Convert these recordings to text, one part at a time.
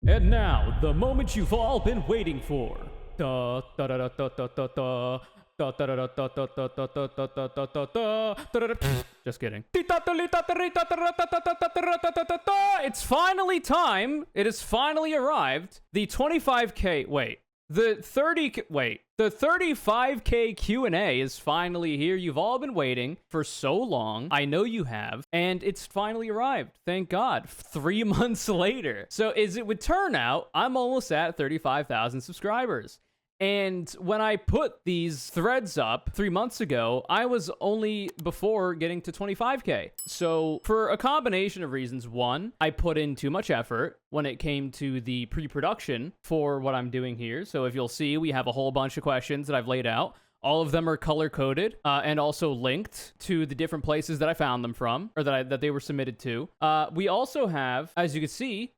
And now, the moment you've all been waiting for. Da da da da da da da da. Just kidding. It's finally time. It has finally arrived. The 25k. Wait. The 35k Q&A is finally here. You've all been waiting for so long. I know you have. And it's finally arrived. Thank God. 3 months later. So as it would turn out, I'm almost at 35,000 subscribers. And when I put these threads up 3 months ago, I was only before getting to 25k. So for a combination of reasons, one, I put in too much effort when it came to the pre-production for what I'm doing here. So if you'll see, we have a whole bunch of questions that I've laid out. All of them are color-coded and also linked to the different places that I found them from, or that they were submitted to. We also have, as you can see,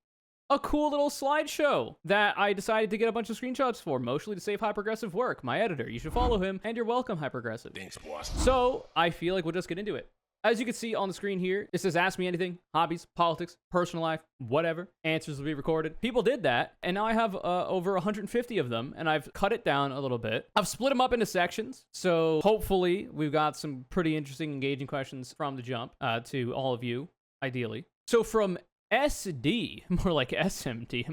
a cool little slideshow that I decided to get a bunch of screenshots for, mostly to save Hyperaggressive work, my editor. You should follow him, and you're welcome, Hyperaggressive. Thanks, boss. So I feel like we'll just get into it. As you can see on the screen here, it says ask me anything, hobbies, politics, personal life, whatever. Answers will be recorded. People did that, and now I have over 150 of them, and I've cut it down a little bit. I've split them up into sections, so hopefully we've got some pretty interesting, engaging questions from the jump to all of you, ideally. So from SD, more like SMD,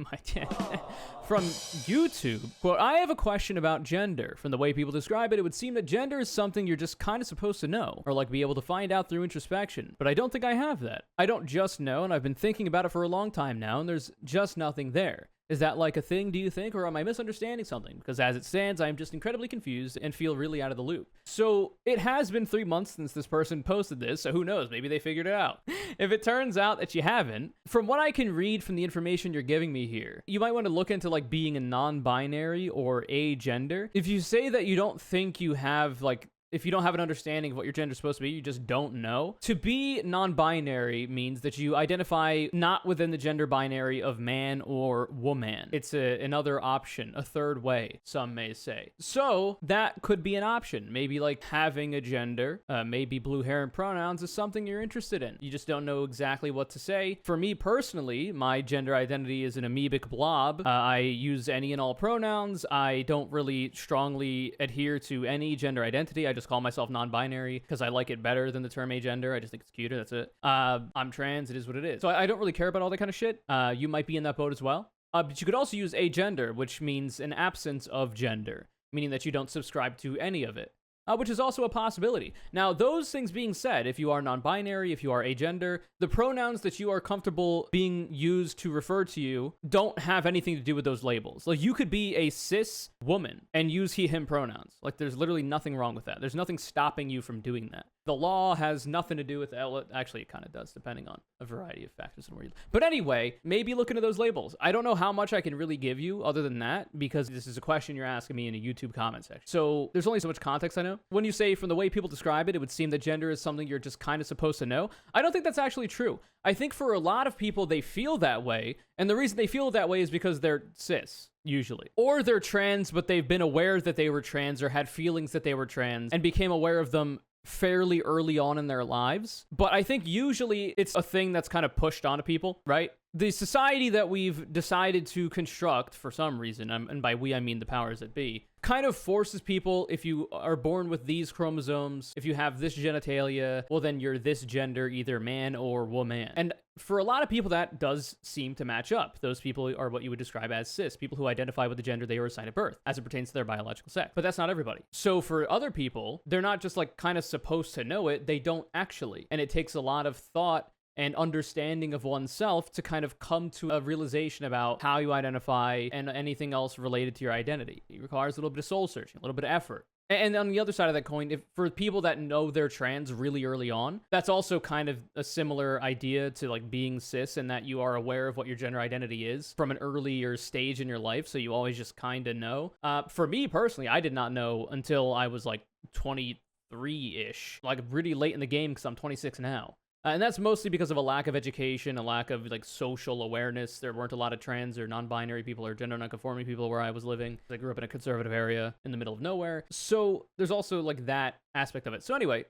from YouTube, quote, I have a question about gender. From the way people describe it, it would seem that gender is something you're just kind of supposed to know, or like be able to find out through introspection. But I don't think I have that. I don't just know, and I've been thinking about it for a long time now, and there's just nothing there. Is that like a thing, do you think, or am I misunderstanding something? Because as it stands, I'm just incredibly confused and feel really out of the loop. So it has been 3 months since this person posted this, so who knows, maybe they figured it out. If it turns out that you haven't, from what I can read from the information you're giving me here, you might want to look into like being a non-binary or agender. If you say that you don't think you have like, if you don't have an understanding of what your gender is supposed to be, you just don't know. To be non-binary means that you identify not within the gender binary of man or woman. It's another option, a third way, some may say. So that could be an option. Maybe like having a gender, maybe blue hair and pronouns is something you're interested in. You just don't know exactly what to say. For me personally, my gender identity is an amoebic blob. I use any and all pronouns. I don't really strongly adhere to any gender identity. I just call myself non-binary because I like it better than the term agender. I just think it's cuter. That's it. I'm trans. It is what it is. So I don't really care about all that kind of shit. You might be in that boat as well. But you could also use agender, which means an absence of gender, meaning that you don't subscribe to any of it. Which is also a possibility. Now, those things being said, if you are non-binary, if you are agender, the pronouns that you are comfortable being used to refer to you don't have anything to do with those labels. Like, you could be a cis woman and use he, him pronouns. Like, there's literally nothing wrong with that. There's nothing stopping you from doing that. The law has nothing to do with that. Actually, it kind of does, depending on a variety of factors. But anyway, maybe look into those labels. I don't know how much I can really give you other than that, because this is a question you're asking me in a YouTube comment section. So there's only so much context I know. When you say from the way people describe it, it would seem that gender is something you're just kind of supposed to know. I don't think that's actually true. I think for a lot of people, they feel that way. And the reason they feel that way is because they're cis. Usually. Or they're trans, but they've been aware that they were trans or had feelings that they were trans and became aware of them fairly early on in their lives. But I think usually it's a thing that's kind of pushed onto people, right? The society that we've decided to construct for some reason, and by we I mean the powers that be, kind of forces people, if you are born with these chromosomes, if you have this genitalia, well then you're this gender, either man or woman. And for a lot of people that does seem to match up. Those people are what you would describe as cis, people who identify with the gender they were assigned at birth, as it pertains to their biological sex. But that's not everybody. So for other people, they're not just like kind of supposed to know it, they don't actually. And it takes a lot of thought and understanding of oneself to kind of come to a realization about how you identify and anything else related to your identity. It requires a little bit of soul searching, a little bit of effort. And on the other side of that coin, if for people that know they're trans really early on, that's also kind of a similar idea to like being cis, in that you are aware of what your gender identity is from an earlier stage in your life, so you always just kind of know. For me personally, I did not know until I was like 23-ish, like really late in the game, because I'm 26 now. And that's mostly because of a lack of education, a lack of like social awareness. There weren't a lot of trans or non-binary people or gender non-conforming people where I was living. I grew up in a conservative area in the middle of nowhere. So there's also like that aspect of it. So anyway,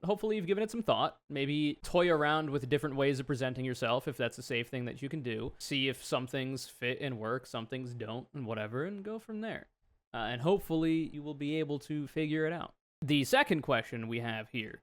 hopefully you've given it some thought. Maybe toy around with different ways of presenting yourself if that's a safe thing that you can do. See if some things fit and work, some things don't, and whatever, and go from there. And hopefully you will be able to figure it out. The second question we have here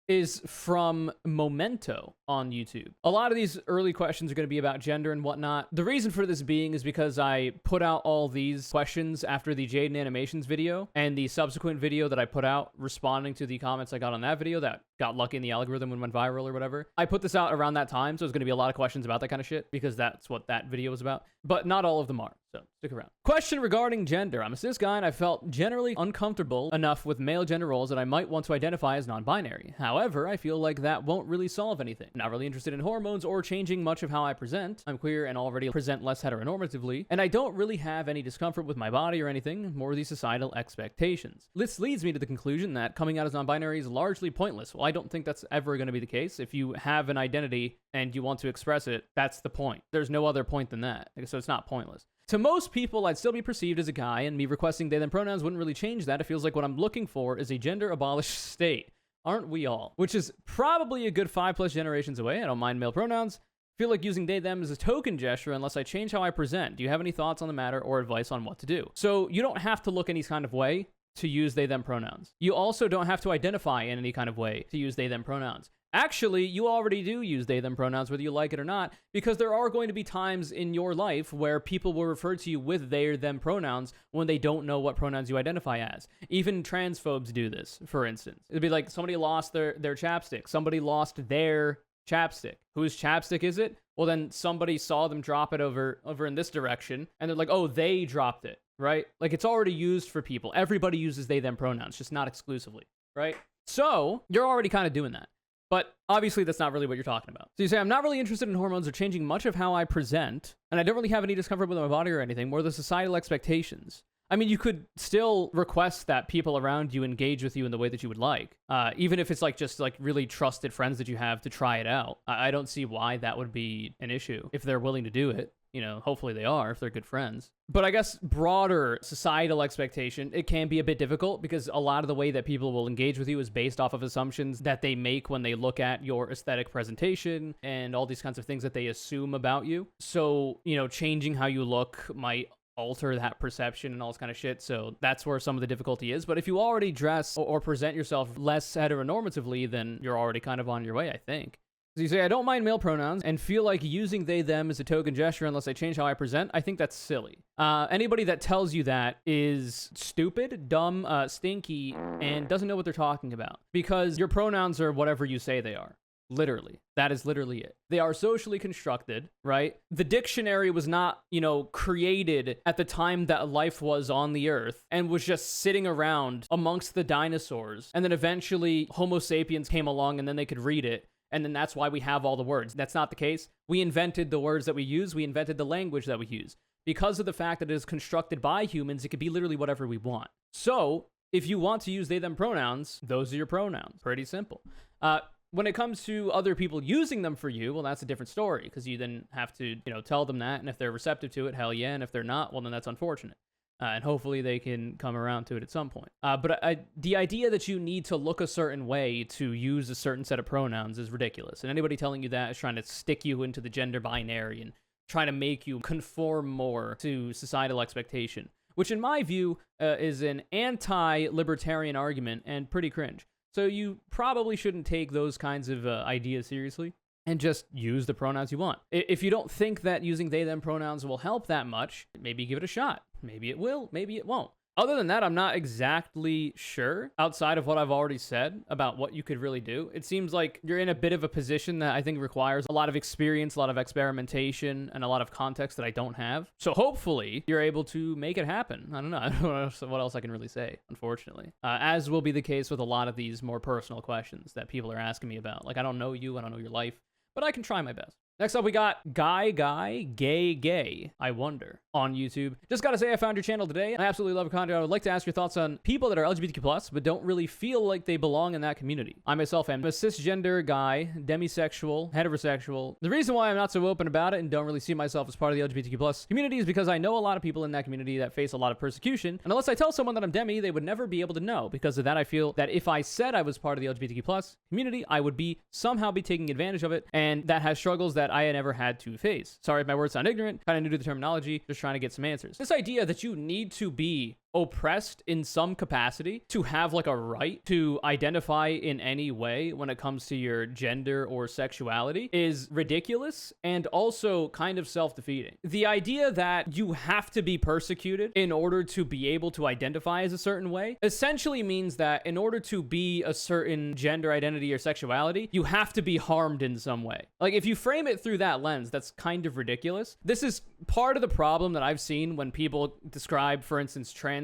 is from Memento on YouTube. A lot of these early questions are going to be about gender and whatnot. The reason for this being is because I put out all these questions after the Jaden Animations video and the subsequent video that I put out responding to the comments I got on that video that got lucky in the algorithm and went viral or whatever. I put this out around that time, so there's going to be a lot of questions about that kind of shit because that's what that video was about. But not all of them are, so stick around. Question regarding gender. I'm a cis guy and I felt generally uncomfortable enough with male gender roles that I might want to identify as non-binary. However, I feel like that won't really solve anything. Not really interested in hormones or changing much of how I present. I'm queer and already present less heteronormatively, and I don't really have any discomfort with my body or anything, more the societal expectations. This leads me to the conclusion that coming out as non-binary is largely pointless. Well, I don't think that's ever going to be the case. If you have an identity and you want to express it, that's the point. There's no other point than that. So it's not pointless. To most people, I'd still be perceived as a guy, and me requesting they them pronouns wouldn't really change that. It feels like what I'm looking for is a gender-abolished state. Aren't we all? Which is probably a good 5+ generations away. I don't mind male pronouns. Feel like using they them as a token gesture unless I change how I present. Do you have any thoughts on the matter or advice on what to do? So you don't have to look any kind of way to use they them pronouns. You also don't have to identify in any kind of way to use they them pronouns. Actually, you already do use they them pronouns whether you like it or not, because there are going to be times in your life where people will refer to you with they them pronouns when they don't know what pronouns you identify as. Even transphobes do this, for instance. It'd be like somebody lost their chapstick. Somebody lost their chapstick. Whose chapstick is it? Well, then somebody saw them drop it over in this direction, and they're like, oh, they dropped it, right? Like, it's already used for people. Everybody uses they them pronouns, just not exclusively, right? So you're already kind of doing that. But obviously, that's not really what you're talking about. So you say, I'm not really interested in hormones or changing much of how I present, and I don't really have any discomfort with my body or anything, more the societal expectations. I mean, you could still request that people around you engage with you in the way that you would like, even if it's like just like really trusted friends that you have to try it out. I don't see why that would be an issue if they're willing to do it. Hopefully they are if they're good friends. But I guess broader societal expectation, it can be a bit difficult because a lot of the way that people will engage with you is based off of assumptions that they make when they look at your aesthetic presentation and all these kinds of things that they assume about you. So, changing how you look might alter that perception and all this kind of shit. So that's where some of the difficulty is. But if you already dress or present yourself less heteronormatively, then you're already kind of on your way, I think. So you say, I don't mind male pronouns and feel like using they, them as a token gesture unless I change how I present. I think that's silly. Anybody that tells you that is stupid, dumb, stinky, and doesn't know what they're talking about. Because your pronouns are whatever you say they are. Literally. That is literally it. They are socially constructed, right? The dictionary was not, created at the time that life was on the earth and was just sitting around amongst the dinosaurs. And then eventually Homo sapiens came along and then they could read it. And then that's why we have all the words. That's not the case. We invented the words that we use. We invented the language that we use. Because of the fact that it is constructed by humans, it could be literally whatever we want. So if you want to use they, them pronouns, those are your pronouns. Pretty simple. When it comes to other people using them for you, well, that's a different story because you then have to, tell them that. And if they're receptive to it, hell yeah. And if they're not, well, then that's unfortunate. And hopefully they can come around to it at some point. But the idea that you need to look a certain way to use a certain set of pronouns is ridiculous. And anybody telling you that is trying to stick you into the gender binary and trying to make you conform more to societal expectation, which in my view is an anti-libertarian argument and pretty cringe. So you probably shouldn't take those kinds of ideas seriously and just use the pronouns you want. If you don't think that using they, them pronouns will help that much, maybe give it a shot. Maybe it will, maybe it won't. Other than that, I'm not exactly sure outside of what I've already said about what you could really do. It seems like you're in a bit of a position that I think requires a lot of experience, a lot of experimentation, and a lot of context that I don't have. So hopefully you're able to make it happen. I don't know what else I can really say, unfortunately. As will be the case with a lot of these more personal questions that people are asking me about. Like, I don't know you, I don't know your life, but I can try my best. Next up, we got gay, I wonder, on YouTube. Just gotta say, I found your channel today. I absolutely love your content. I would like to ask your thoughts on people that are LGBTQ+, but don't really feel like they belong in that community. I myself am a cisgender guy, demisexual, heterosexual. The reason why I'm not so open about it and don't really see myself as part of the LGBTQ+ community is because I know a lot of people in that community that face a lot of persecution. And unless I tell someone that I'm demi, they would never be able to know. Because of that, I feel that if I said I was part of the LGBTQ+ community, I would somehow be taking advantage of it. And that has struggles that I had never had to face. Sorry if my words sound ignorant, kind of new to the terminology, just trying to get some answers. This idea that you need to be oppressed in some capacity to have like a right to identify in any way when it comes to your gender or sexuality is ridiculous and also kind of self-defeating. The idea that you have to be persecuted in order to be able to identify as a certain way essentially means that in order to be a certain gender identity or sexuality, you have to be harmed in some way. Like if you frame it through that lens, that's kind of ridiculous. This is part of the problem that I've seen when people describe, for instance, trans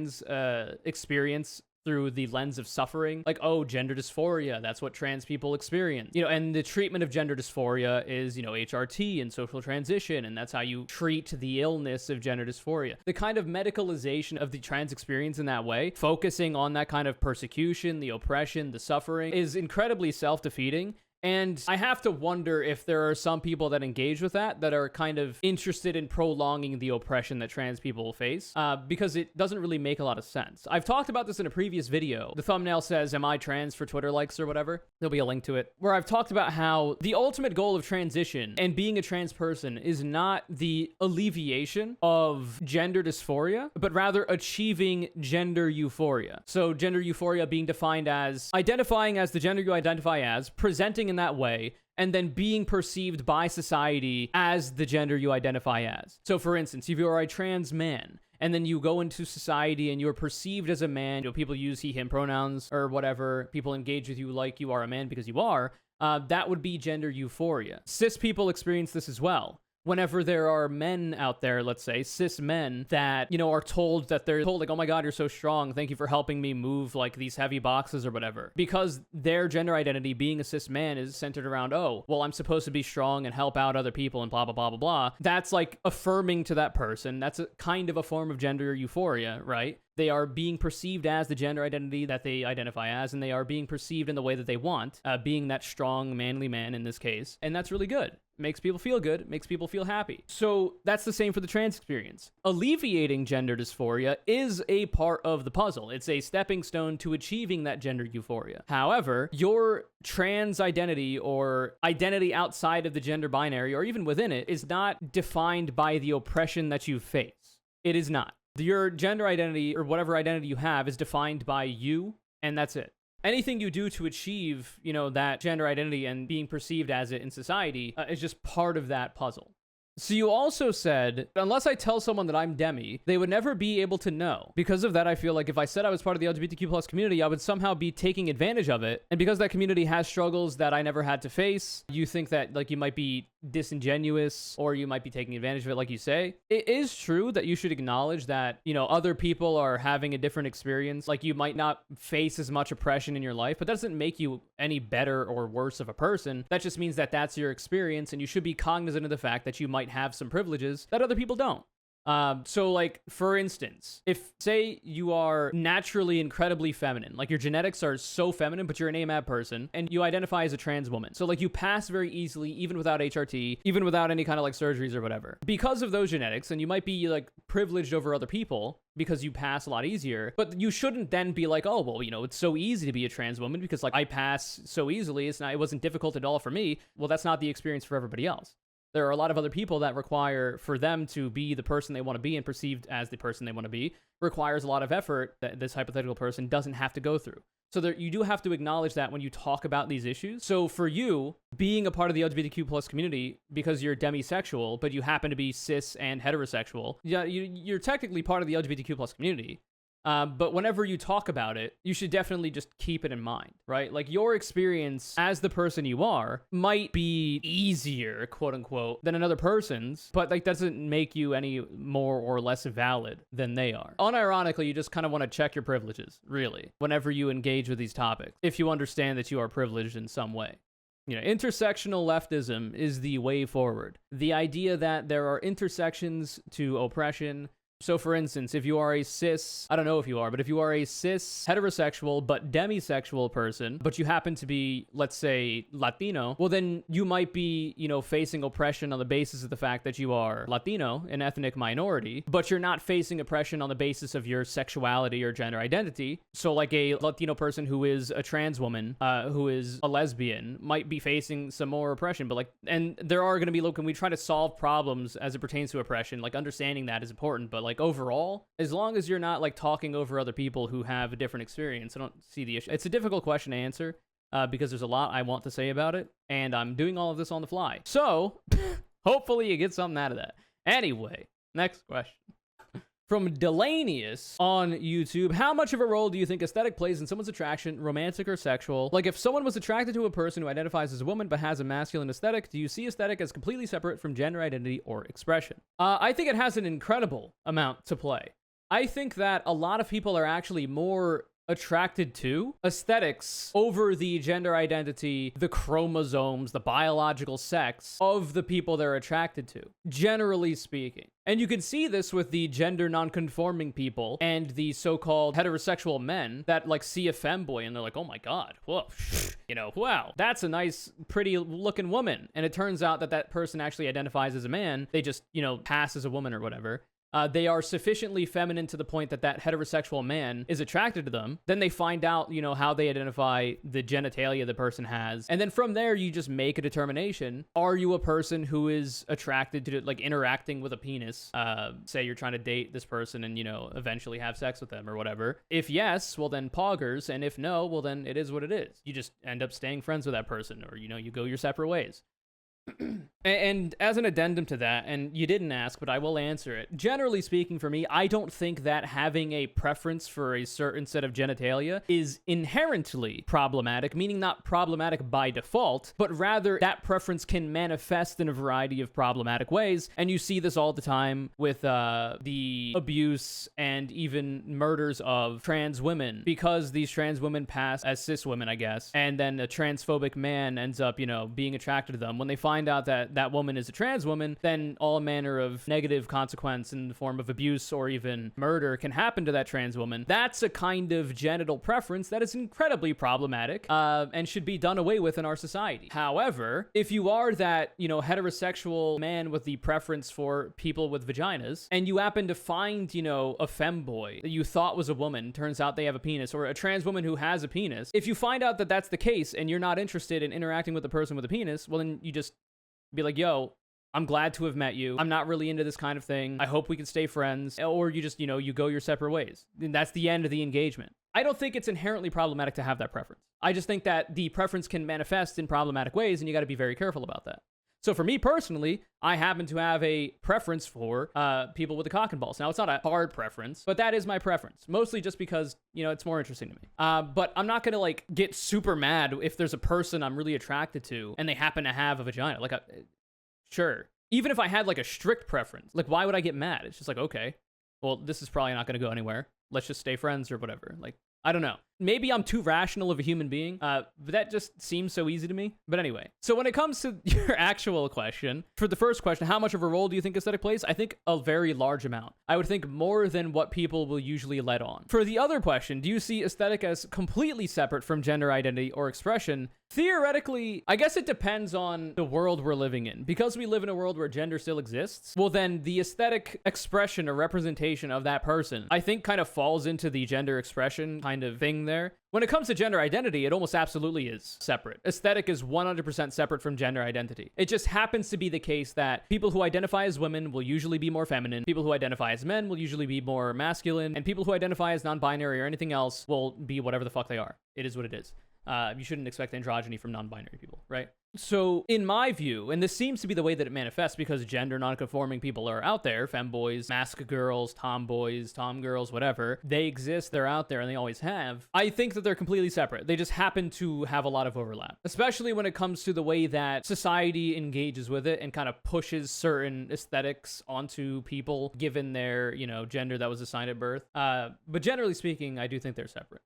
experience through the lens of suffering, like, oh, gender dysphoria, that's what trans people experience, and the treatment of gender dysphoria is, HRT and social transition, and that's how you treat the illness of gender dysphoria. The kind of medicalization of the trans experience in that way, focusing on that kind of persecution, the oppression, the suffering, is incredibly self-defeating. And I have to wonder if there are some people that engage with that are kind of interested in prolonging the oppression that trans people face, because it doesn't really make a lot of sense. I've talked about this in a previous video. The thumbnail says, "Am I trans?" for Twitter likes or whatever. There'll be a link to it, where I've talked about how the ultimate goal of transition and being a trans person is not the alleviation of gender dysphoria, but rather achieving gender euphoria. So gender euphoria being defined as identifying as the gender you identify as, presenting in that way, and then being perceived by society as the gender you identify as. So for instance, if you are a trans man, and then you go into society and you're perceived as a man, people use he, him pronouns or whatever, people engage with you like you are a man because you are, that would be gender euphoria. Cis people experience this as well. Whenever there are men out there, let's say, cis men, that, are told like, oh my God, you're so strong. Thank you for helping me move like these heavy boxes or whatever. Because their gender identity, being a cis man, is centered around, oh, well, I'm supposed to be strong and help out other people and blah, blah, blah, blah, blah. That's like affirming to that person. That's a kind of a form of gender euphoria, right? They are being perceived as the gender identity that they identify as, and they are being perceived in the way that they want, being that strong, manly man in this case. And that's really good. Makes people feel good, makes people feel happy. So that's the same for the trans experience. Alleviating gender dysphoria is a part of the puzzle. It's a stepping stone to achieving that gender euphoria. However, your trans identity or identity outside of the gender binary, or even within it, is not defined by the oppression that you face. It is not. Your gender identity, or whatever identity you have, is defined by you, and that's it. Anything you do to achieve, that gender identity and being perceived as it in society is just part of that puzzle. So you also said, unless I tell someone that I'm demi, they would never be able to know. Because of that, I feel like if I said I was part of the LGBTQ+ community, I would somehow be taking advantage of it. And because that community has struggles that I never had to face, you think that like you might be disingenuous or you might be taking advantage of it, like you say. It is true that you should acknowledge that, other people are having a different experience. Like you might not face as much oppression in your life, but that doesn't make you any better or worse of a person. That just means that that's your experience, and you should be cognizant of the fact that you might have some privileges that other people don't. So like, for instance, if say you are naturally incredibly feminine, like your genetics are so feminine, but you're an AMAB person and you identify as a trans woman. So like you pass very easily, even without HRT, even without any kind of like surgeries or whatever, because of those genetics. And you might be like privileged over other people because you pass a lot easier, but you shouldn't then be like, oh, well, it's so easy to be a trans woman because like I pass so easily. It wasn't difficult at all for me. Well, that's not the experience for everybody else. There are a lot of other people that require for them to be the person they want to be and perceived as the person they want to be requires a lot of effort that this hypothetical person doesn't have to go through. So you do have to acknowledge that when you talk about these issues. So for you, being a part of the LGBTQ+ community because you're demisexual, but you happen to be cis and heterosexual, yeah, you're technically part of the LGBTQ+ community. But whenever you talk about it, you should definitely just keep it in mind, right? Like your experience as the person you are might be easier, quote unquote, than another person's, but like doesn't make you any more or less valid than they are. Unironically, you just kind of want to check your privileges, really, whenever you engage with these topics, if you understand that you are privileged in some way. Intersectional leftism is the way forward. The idea that there are intersections to oppression. So for instance, if you are a cis, I don't know if you are, but if you are a cis heterosexual but demisexual person, but you happen to be, let's say, Latino, well then you might be, facing oppression on the basis of the fact that you are Latino, an ethnic minority, but you're not facing oppression on the basis of your sexuality or gender identity. So like a Latino person who is a trans woman, who is a lesbian, might be facing some more oppression, but and there are going to be, when we try to solve problems as it pertains to oppression, understanding that is important, but overall, as long as you're not talking over other people who have a different experience, I don't see the issue. It's a difficult question to answer because there's a lot I want to say about it, and I'm doing all of this on the fly. So hopefully you get something out of that. Anyway, next question. From Delanius on YouTube, how much of a role do you think aesthetic plays in someone's attraction, romantic or sexual? Like if someone was attracted to a person who identifies as a woman but has a masculine aesthetic, do you see aesthetic as completely separate from gender identity or expression? I think it has an incredible amount to play. I think that a lot of people are actually more attracted to aesthetics over the gender identity, the chromosomes, the biological sex of the people they're attracted to, generally speaking. And you can see this with the gender non-conforming people and the so-called heterosexual men that see a femboy and they're like, oh my god, whoa, wow, that's a nice, pretty looking woman. And it turns out that that person actually identifies as a man. They just, pass as a woman or whatever. They are sufficiently feminine to the point that that heterosexual man is attracted to them. Then they find out, how they identify the genitalia the person has. And then from there, you just make a determination. Are you a person who is attracted to, interacting with a penis? Say you're trying to date this person and, eventually have sex with them or whatever. If yes, well then poggers. And if no, well then it is what it is. You just end up staying friends with that person or, you go your separate ways. And as an addendum to that, and you didn't ask, but I will answer it. Generally speaking, for me, I don't think that having a preference for a certain set of genitalia is inherently problematic, meaning not problematic by default, but rather that preference can manifest in a variety of problematic ways. And you see this all the time with the abuse and even murders of trans women, because these trans women pass as cis women, I guess, and then a transphobic man ends up, being attracted to them. When they find out that that woman is a trans woman, then all manner of negative consequence in the form of abuse or even murder can happen to that trans woman. That's a kind of genital preference that is incredibly problematic and should be done away with in our society. However, if you are that, heterosexual man with the preference for people with vaginas, and you happen to find, a femboy that you thought was a woman, turns out they have a penis, or a trans woman who has a penis, if you find out that that's the case and you're not interested in interacting with a person with a penis, well then you just be like, yo, I'm glad to have met you. I'm not really into this kind of thing. I hope we can stay friends. Or you just, you go your separate ways. And that's the end of the engagement. I don't think it's inherently problematic to have that preference. I just think that the preference can manifest in problematic ways, and you got to be very careful about that. So for me personally, I happen to have a preference for people with the cock and balls. Now, it's not a hard preference, but that is my preference. Mostly just because, it's more interesting to me. But I'm not going to, get super mad if there's a person I'm really attracted to and they happen to have a vagina. Sure. Even if I had, a strict preference, why would I get mad? It's just okay, well, this is probably not going to go anywhere. Let's just stay friends or whatever. I don't know. Maybe I'm too rational of a human being, but that just seems so easy to me. But anyway, so when it comes to your actual question, for the first question, how much of a role do you think aesthetic plays? I think a very large amount. I would think more than what people will usually let on. For the other question, do you see aesthetic as completely separate from gender identity or expression? Theoretically, I guess it depends on the world we're living in. Because we live in a world where gender still exists, well then the aesthetic expression or representation of that person, I think kind of falls into the gender expression kind of thing there. When it comes to gender identity, it almost absolutely is separate. Aesthetic is 100% separate from gender identity. It just happens to be the case that people who identify as women will usually be more feminine, people who identify as men will usually be more masculine, and people who identify as non-binary or anything else will be whatever the fuck they are. It is what it is. You shouldn't expect androgyny from non-binary people, right? So in my view, and this seems to be the way that it manifests because gender non-conforming people are out there, femboys, mask girls, tomboys, tomgirls, whatever, they exist, they're out there, and they always have. I think that they're completely separate. They just happen to have a lot of overlap, especially when it comes to the way that society engages with it and kind of pushes certain aesthetics onto people given their, gender that was assigned at birth. But generally speaking, I do think they're separate.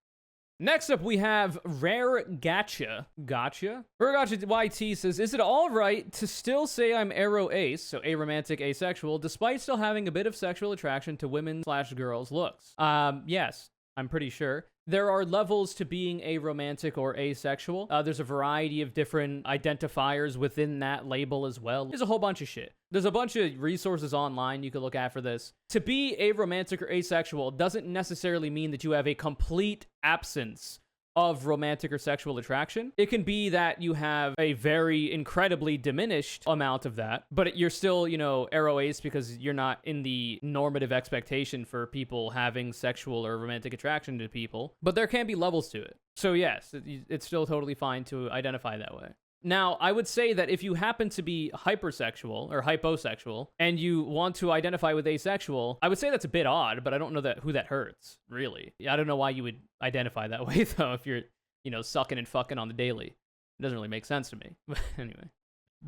Next up, we have Rare Gotcha. Gotcha? Rare Gotcha YT says, is it all right to still say I'm aroace, so aromantic, asexual, despite still having a bit of sexual attraction to women/girls' looks? Yes, I'm pretty sure. There are levels to being aromantic or asexual. There's a variety of different identifiers within that label as well. There's a whole bunch of shit. There's a bunch of resources online you can look at for this. To be aromantic or asexual doesn't necessarily mean that you have a complete absence of romantic or sexual attraction. It can be that you have a very incredibly diminished amount of that, but you're still, you know, aroace because you're not in the normative expectation for people having sexual or romantic attraction to people. But there can be levels to it. So yes, it's still totally fine to identify that way. Now, I would say that if you happen to be hypersexual or hyposexual and you want to identify with asexual, I would say that's a bit odd, but I don't know who that hurts, really. I don't know why you would identify that way, though, if you're, you know, sucking and fucking on the daily. It doesn't really make sense to me. But anyway.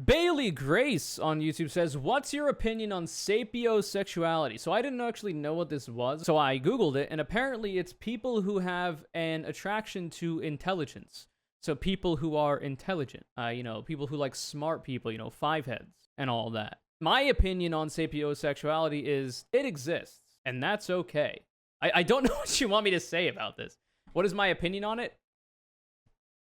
Bailey Grace on YouTube says, what's your opinion on sapiosexuality? So I didn't actually know what this was, so I Googled it, and apparently it's people who have an attraction to intelligence. So people who are intelligent, you know, people who like smart people, you know, five heads and all that. My opinion on sapiosexuality is it exists, and that's okay. I don't know what you want me to say about this. What is my opinion on it?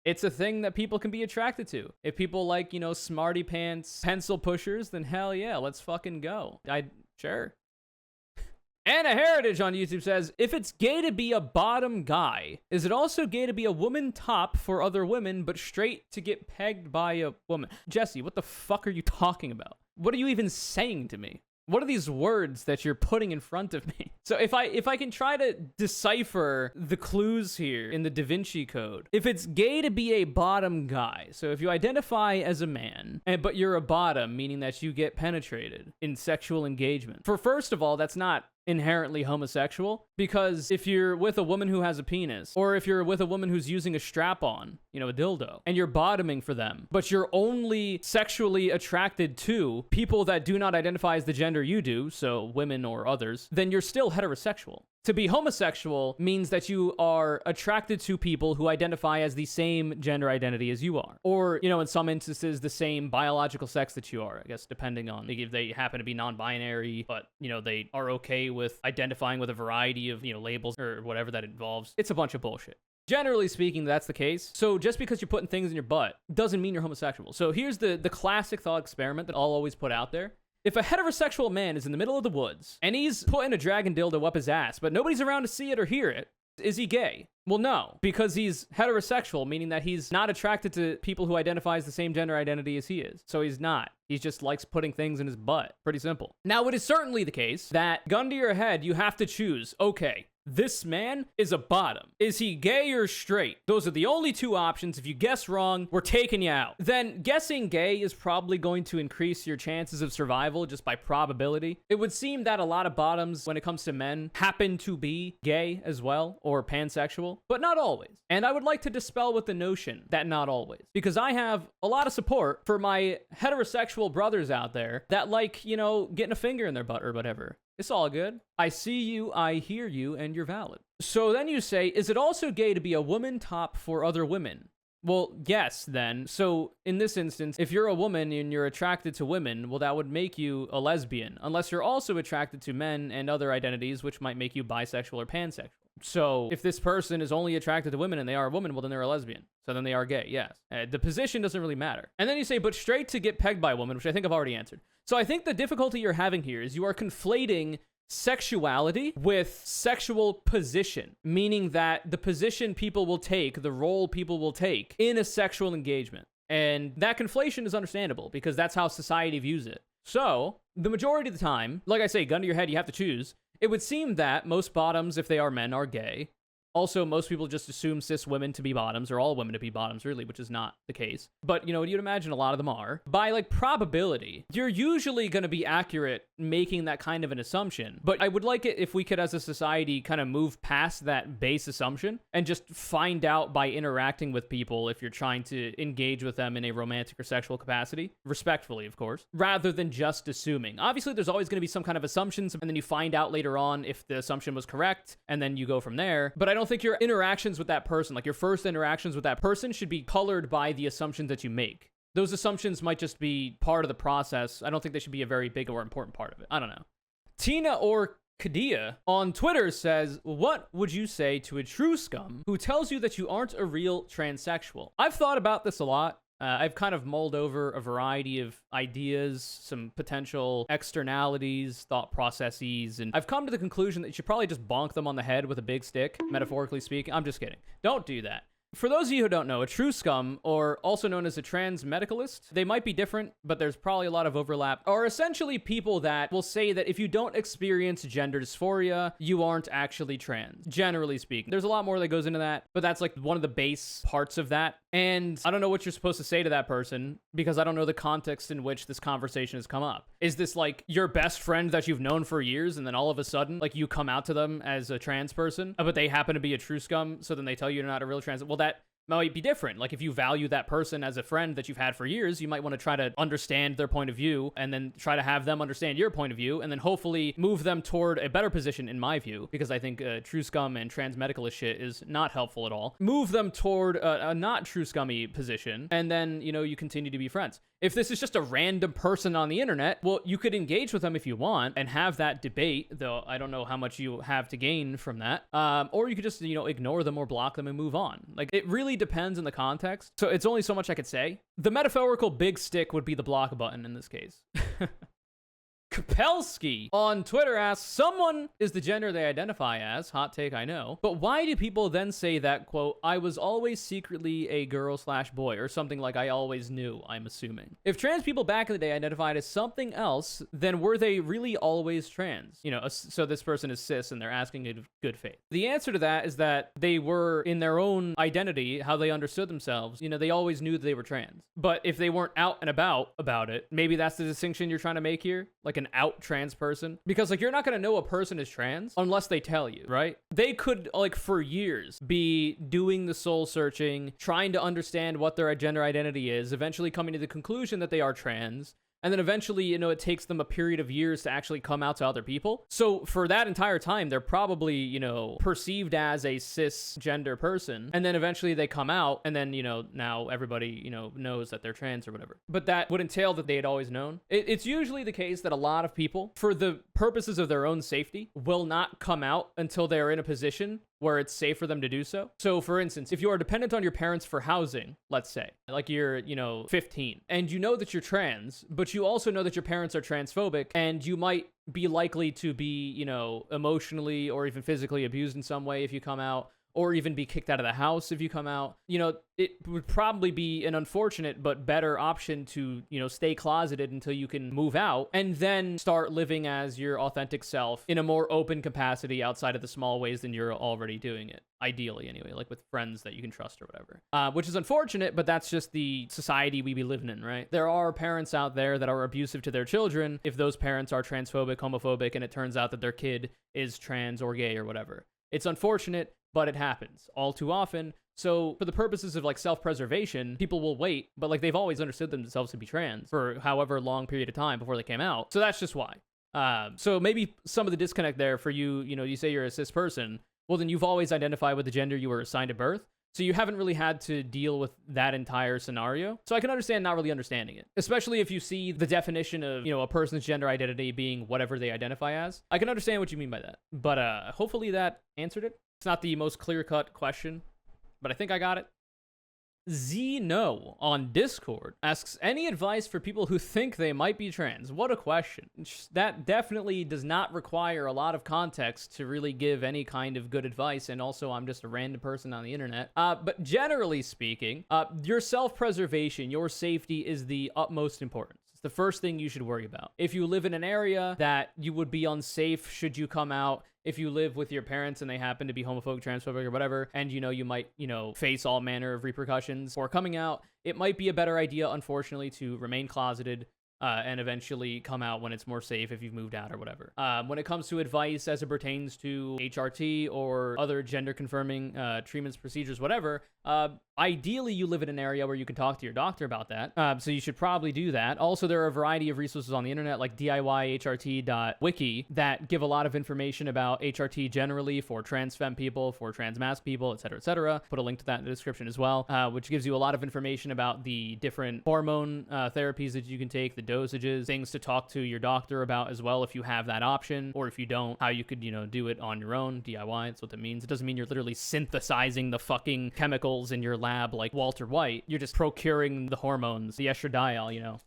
It's a thing that people can be attracted to. If people like, you know, smarty pants, pencil pushers, then hell yeah, let's fucking go. Sure. Anna Heritage on YouTube says, if it's gay to be a bottom guy, is it also gay to be a woman top for other women, but straight to get pegged by a woman? Jesse, what the fuck are you talking about? What are you even saying to me? What are these words that you're putting in front of me? So if I can try to decipher the clues here in the Da Vinci Code, if it's gay to be a bottom guy, so if you identify as a man, but you're a bottom, meaning that you get penetrated in sexual engagement. First of all, that's not inherently homosexual, because if you're with a woman who has a penis, or if you're with a woman who's using a strap-on, you know, a dildo, and you're bottoming for them, but you're only sexually attracted to people that do not identify as the gender you do, so women or others, then you're still heterosexual. To be homosexual means that you are attracted to people who identify as the same gender identity as you are. Or, you know, in some instances, the same biological sex that you are, I guess, depending on if they happen to be non-binary, but, you know, they are okay with identifying with a variety of, you know, labels or whatever that involves. It's a bunch of bullshit. Generally speaking, that's the case. So just because you're putting things in your butt doesn't mean you're homosexual. So here's the classic thought experiment that I'll always put out there. If a heterosexual man is in the middle of the woods and he's putting a dragon dildo up his ass, but nobody's around to see it or hear it, is he gay? Well, no, because he's heterosexual, meaning that he's not attracted to people who identify as the same gender identity as he is. So he's not. He just likes putting things in his butt. Pretty simple. Now, it is certainly the case that, gun to your head, you have to choose, okay, this man is a bottom. Is he gay or straight? Those are the only two options. If you guess wrong, we're taking you out. Then guessing gay is probably going to increase your chances of survival just by probability. It would seem that a lot of bottoms, when it comes to men, happen to be gay as well, or pansexual, but not always. And I would like to dispel with the notion that not always, because I have a lot of support for my heterosexual brothers out there that like, you know, getting a finger in their butt or whatever. It's all good. I see you, I hear you, and you're valid. So then you say, is it also gay to be a woman top for other women? Well, yes, then. So in this instance, if you're a woman and you're attracted to women, well, that would make you a lesbian, unless you're also attracted to men and other identities, which might make you bisexual or pansexual. So if this person is only attracted to women and they are a woman, well, then they're a lesbian. So then they are gay, yes. The position doesn't really matter. And then you say, but straight to get pegged by a woman, which I think I've already answered. So I think the difficulty you're having here is you are conflating sexuality with sexual position, meaning that the position people will take, the role people will take in a sexual engagement. And that conflation is understandable because that's how society views it. So the majority of the time, like I say, gun to your head, you have to choose. It would seem that most bottoms, if they are men, are gay. Also, most people just assume cis women to be bottoms, or all women to be bottoms, really, which is not the case. But, you know, you'd imagine a lot of them are. By, like, probability, you're usually going to be accurate making that kind of an assumption. But I would like it if we could, as a society, kind of move past that base assumption and just find out by interacting with people if you're trying to engage with them in a romantic or sexual capacity. Respectfully, of course. Rather than just assuming. Obviously, there's always going to be some kind of assumptions, and then you find out later on if the assumption was correct, and then you go from there. But I don't don't think your interactions with that person, like your first interactions with that person, should be colored by the assumptions that you make. Those assumptions might just be part of the process. I don't think they should be a very big or important part of it. I don't know. Tina or Kadia on Twitter says, what would you say to a true scum who tells you that you aren't a real transsexual? I've thought about this a lot. I've kind of mulled over a variety of ideas, some potential externalities, thought processes, and I've come to the conclusion that you should probably just bonk them on the head with a big stick, metaphorically speaking. I'm just kidding. Don't do that. For those of you who don't know, a true scum, or also known as a trans medicalist, they might be different, but there's probably a lot of overlap, are essentially people that will say that if you don't experience gender dysphoria, you aren't actually trans, generally speaking. There's a lot more that goes into that, but that's like one of the base parts of that. And I don't know what you're supposed to say to that person because I don't know the context in which this conversation has come up. Is this like your best friend that you've known for years and then all of a sudden, like, you come out to them as a trans person, but they happen to be a true scum, so then they tell you you're not a real trans? Well, that might be different. Like, if you value that person as a friend that you've had for years, you might want to try to understand their point of view and then try to have them understand your point of view and then hopefully move them toward a better position, in my view, because I think true scum and trans medicalist shit is not helpful at all. Move them toward a not true scummy position, and then, you know, you continue to be friends. If this is just a random person on the internet, well, you could engage with them if you want and have that debate, though I don't know how much you have to gain from that. Or you could just, you know, ignore them or block them and move on. Like, it really depends on the context. So it's only so much I could say. The metaphorical big stick would be the block button in this case. Kapelski on Twitter asks, someone is the gender they identify as, hot take I know, but why do people then say that, quote, I was always secretly a girl/boy, or something like I always knew, I'm assuming. If trans people back in the day identified as something else, then were they really always trans? You know, so this person is cis and they're asking in good faith. The answer to that is that they were, in their own identity, how they understood themselves, you know, they always knew that they were trans. But if they weren't out and about it, maybe that's the distinction you're trying to make here, like an out trans person, because like you're not going to know a person is trans unless they tell you, right? They could, like, for years be doing the soul searching, trying to understand what their gender identity is, eventually coming to the conclusion that they are trans. And then eventually, you know, it takes them a period of years to actually come out to other people. So for that entire time, they're probably, you know, perceived as a cisgender person. And then eventually they come out, and then, you know, now everybody, you know, knows that they're trans or whatever. But that would entail that they had always known. It's usually the case that a lot of people, for the purposes of their own safety, will not come out until they're in a position where it's safe for them to do so. So for instance, if you are dependent on your parents for housing, let's say, like you're, you know, 15, and you know that you're trans, but you also know that your parents are transphobic, and you might be likely to be, you know, emotionally or even physically abused in some way if you come out, or even be kicked out of the house if you come out, you know, it would probably be an unfortunate but better option to, you know, stay closeted until you can move out and then start living as your authentic self in a more open capacity outside of the small ways than you're already doing it. Ideally, anyway, like with friends that you can trust or whatever. Which is unfortunate, but that's just the society we be living in, right? There are parents out there that are abusive to their children if those parents are transphobic, homophobic, and it turns out that their kid is trans or gay or whatever. It's unfortunate, but it happens all too often. So for the purposes of like self-preservation, people will wait, but like they've always understood themselves to be trans for however long period of time before they came out. So that's just why. So maybe some of the disconnect there for you, you know, you say you're a cis person, well then you've always identified with the gender you were assigned at birth. So you haven't really had to deal with that entire scenario. So I can understand not really understanding it, especially if you see the definition of, you know, a person's gender identity being whatever they identify as. I can understand what you mean by that, but hopefully that answered it. It's not the most clear-cut question, but I think I got it. Zeno on Discord asks, any advice for people who think they might be trans? What a question. That definitely does not require a lot of context to really give any kind of good advice, and also I'm just a random person on the internet. But generally speaking, your self-preservation, your safety is the utmost importance. It's the first thing you should worry about. If you live in an area that you would be unsafe should you come out, if you live with your parents and they happen to be homophobic, transphobic, or whatever, and, you know, you might, you know, face all manner of repercussions for coming out, it might be a better idea, unfortunately, to remain closeted, and eventually come out when it's more safe if you've moved out or whatever. When it comes to advice as it pertains to HRT or other gender confirming treatments, procedures, whatever, ideally you live in an area where you can talk to your doctor about that. So you should probably do that. Also, there are a variety of resources on the internet like DIYHRT.wiki that give a lot of information about HRT generally for trans femme people, for trans masc people, etc., etc. Put a link to that in the description as well, which gives you a lot of information about the different hormone therapies that you can take, the dosages, things to talk to your doctor about as well if you have that option, or if you don't, how you could, do it on your own, DIY. That's what that means. It doesn't mean you're literally synthesizing the fucking chemicals in your lab like Walter White. You're just procuring the hormones, the estradiol,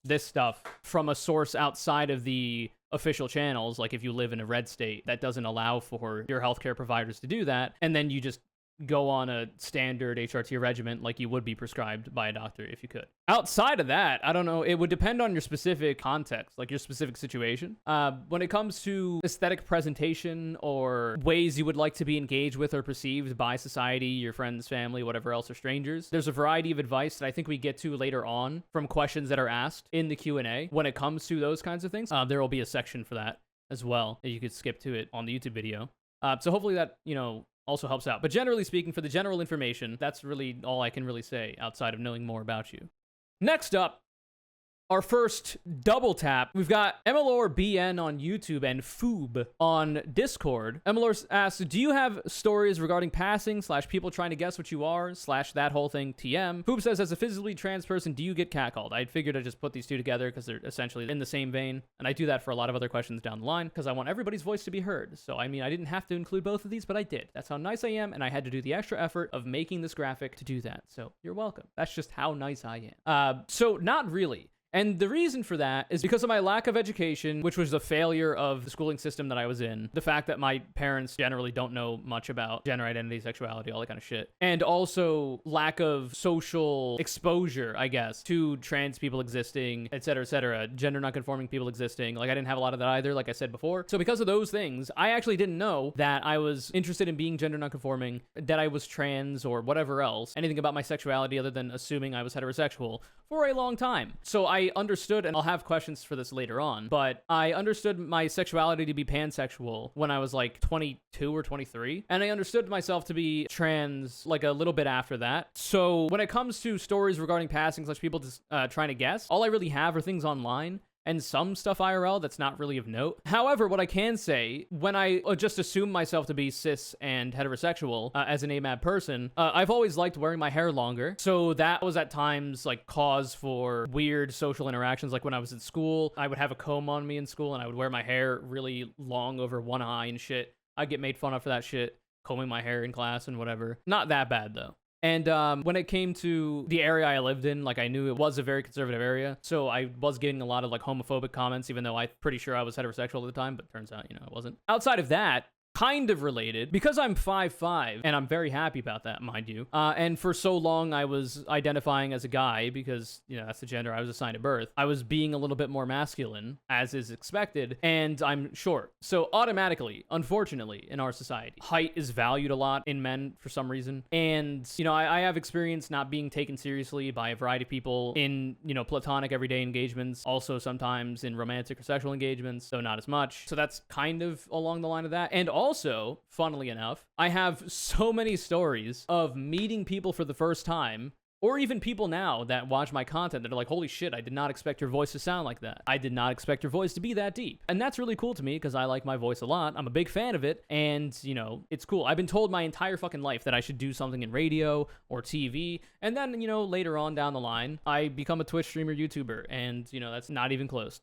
this stuff from a source outside of the official channels, like if you live in a red state that doesn't allow for your healthcare providers to do that, and then you just go on a standard HRT regimen like you would be prescribed by a doctor if you could. Outside of that, I don't know. It would depend on your specific context, like your specific situation. When it comes to aesthetic presentation or ways you would like to be engaged with or perceived by society, your friends, family, whatever else, or strangers, there's a variety of advice that I think we get to later on from questions that are asked in the Q&A. When it comes to those kinds of things, there will be a section for that as well. You could skip to it on the YouTube video. So hopefully that, also helps out. But generally speaking, for the general information, that's really all I can really say outside of knowing more about you. Next up, our first double tap, we've got MLOR BN on YouTube and Foob on Discord. MLOR asks, do you have stories regarding passing / people trying to guess what you are / that whole thing TM? Foob says, as a physically trans person, do you get catcalled? I figured I'd just put these two together because they're essentially in the same vein. And I do that for a lot of other questions down the line because I want everybody's voice to be heard. So, I didn't have to include both of these, but I did. That's how nice I am. And I had to do the extra effort of making this graphic to do that. So you're welcome. That's just how nice I am. So not really. And the reason for that is because of my lack of education, which was a failure of the schooling system that I was in. The fact that my parents generally don't know much about gender identity, sexuality, all that kind of shit. And also lack of social exposure, I guess, to trans people existing, etc., gender non-conforming people existing. Like, I didn't have a lot of that either, like I said before. So because of those things, I actually didn't know that I was interested in being gender non-conforming, that I was trans or whatever else, anything about my sexuality other than assuming I was heterosexual for a long time. So I understood, and I'll have questions for this later on, but I understood my sexuality to be pansexual when I was like 22 or 23, and I understood myself to be trans like a little bit after that. So when it comes to stories regarding passing / people just trying to guess, all I really have are things online and some stuff IRL that's not really of note. However, what I can say, when I just assume myself to be cis and heterosexual as an AMAB person, I've always liked wearing my hair longer. So that was at times like cause for weird social interactions. Like when I was in school, I would have a comb on me in school and I would wear my hair really long over one eye and shit. I'd get made fun of for that shit, combing my hair in class and whatever. Not that bad though. And when it came to the area I lived in, like I knew it was a very conservative area. So I was getting a lot of like homophobic comments, even though I'm pretty sure I was heterosexual at the time, but turns out, I wasn't. Outside of that, kind of related, because I'm 5'5", and I'm very happy about that, mind you. And for so long, I was identifying as a guy because, that's the gender I was assigned at birth. I was being a little bit more masculine, as is expected, and I'm short. So automatically, unfortunately, in our society, height is valued a lot in men for some reason. And, I have experience not being taken seriously by a variety of people in, platonic everyday engagements, also sometimes in romantic or sexual engagements, so not as much. So that's kind of along the line of that. And also, funnily enough, I have so many stories of meeting people for the first time, or even people now that watch my content that are like, holy shit, I did not expect your voice to sound like that. I did not expect your voice to be that deep. And that's really cool to me because I like my voice a lot. I'm a big fan of it. And, it's cool. I've been told my entire fucking life that I should do something in radio or TV. And then, later on down the line, I become a Twitch streamer, YouTuber. And, that's not even close.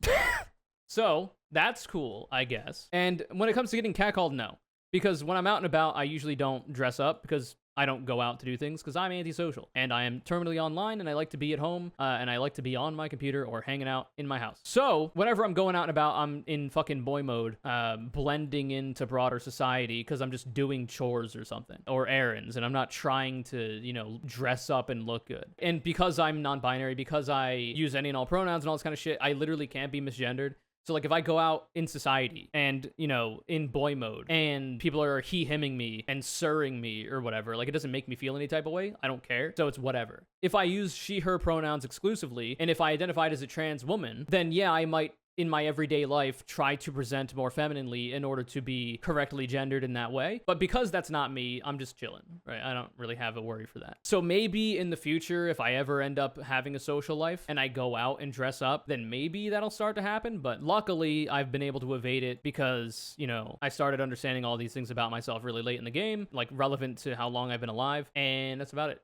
So that's cool, I guess. And when it comes to getting catcalled, no. Because when I'm out and about, I usually don't dress up because I don't go out to do things because I'm antisocial. And I am terminally online and I like to be at home and I like to be on my computer or hanging out in my house. So whenever I'm going out and about, I'm in fucking boy mode, blending into broader society because I'm just doing chores or something or errands and I'm not trying to, dress up and look good. And because I'm non-binary, because I use any and all pronouns and all this kind of shit, I literally can't be misgendered. So like if I go out in society and, you know, in boy mode and people are he-hemming me and sirring me or whatever, like it doesn't make me feel any type of way. I don't care. So it's whatever. If I use she, her pronouns exclusively, and if I identified as a trans woman, then yeah, I might in my everyday life try to present more femininely in order to be correctly gendered in that way. But because that's not me, I'm just chilling, right? I don't really have a worry for that. So maybe in the future, if I ever end up having a social life and I go out and dress up, then maybe that'll start to happen. But luckily, I've been able to evade it because, you know, I started understanding all these things about myself really late in the game, like relevant to how long I've been alive. And that's about it.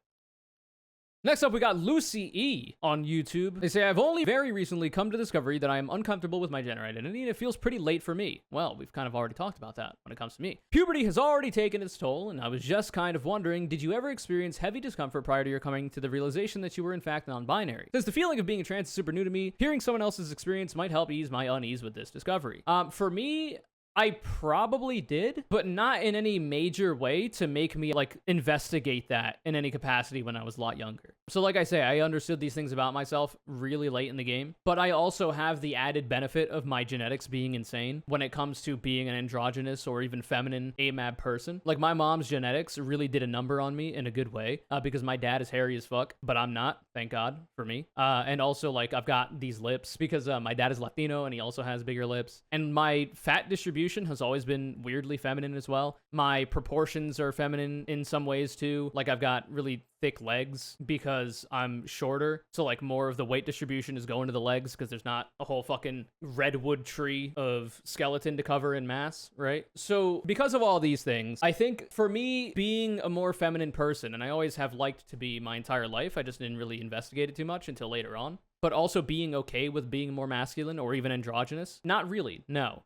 Next up, we got Lucy E on YouTube. They say, I've only very recently come to the discovery that I am uncomfortable with my gender identity, and it feels pretty late for me. Well, we've kind of already talked about that when it comes to me. Puberty has already taken its toll, and I was just kind of wondering, did you ever experience heavy discomfort prior to your coming to the realization that you were in fact non-binary? Since the feeling of being a trans is super new to me, hearing someone else's experience might help ease my unease with this discovery. For me, I probably did, but not in any major way to make me like investigate that in any capacity when I was a lot younger. So like I say, I understood these things about myself really late in the game, but I also have the added benefit of my genetics being insane when it comes to being an androgynous or even feminine AMAB person. Like my mom's genetics really did a number on me in a good way because my dad is hairy as fuck, but I'm not, thank God for me. And also like I've got these lips because my dad is Latino and he also has bigger lips. And my fat distribution has always been weirdly feminine as well. My proportions are feminine in some ways too. Like I've got really thick legs because I'm shorter. So like more of the weight distribution is going to the legs because there's not a whole fucking redwood tree of skeleton to cover in mass, right? So because of all these things, I think for me being a more feminine person, and I always have liked to be my entire life, I just didn't really investigate it too much until later on, but also being okay with being more masculine or even androgynous, not really, no.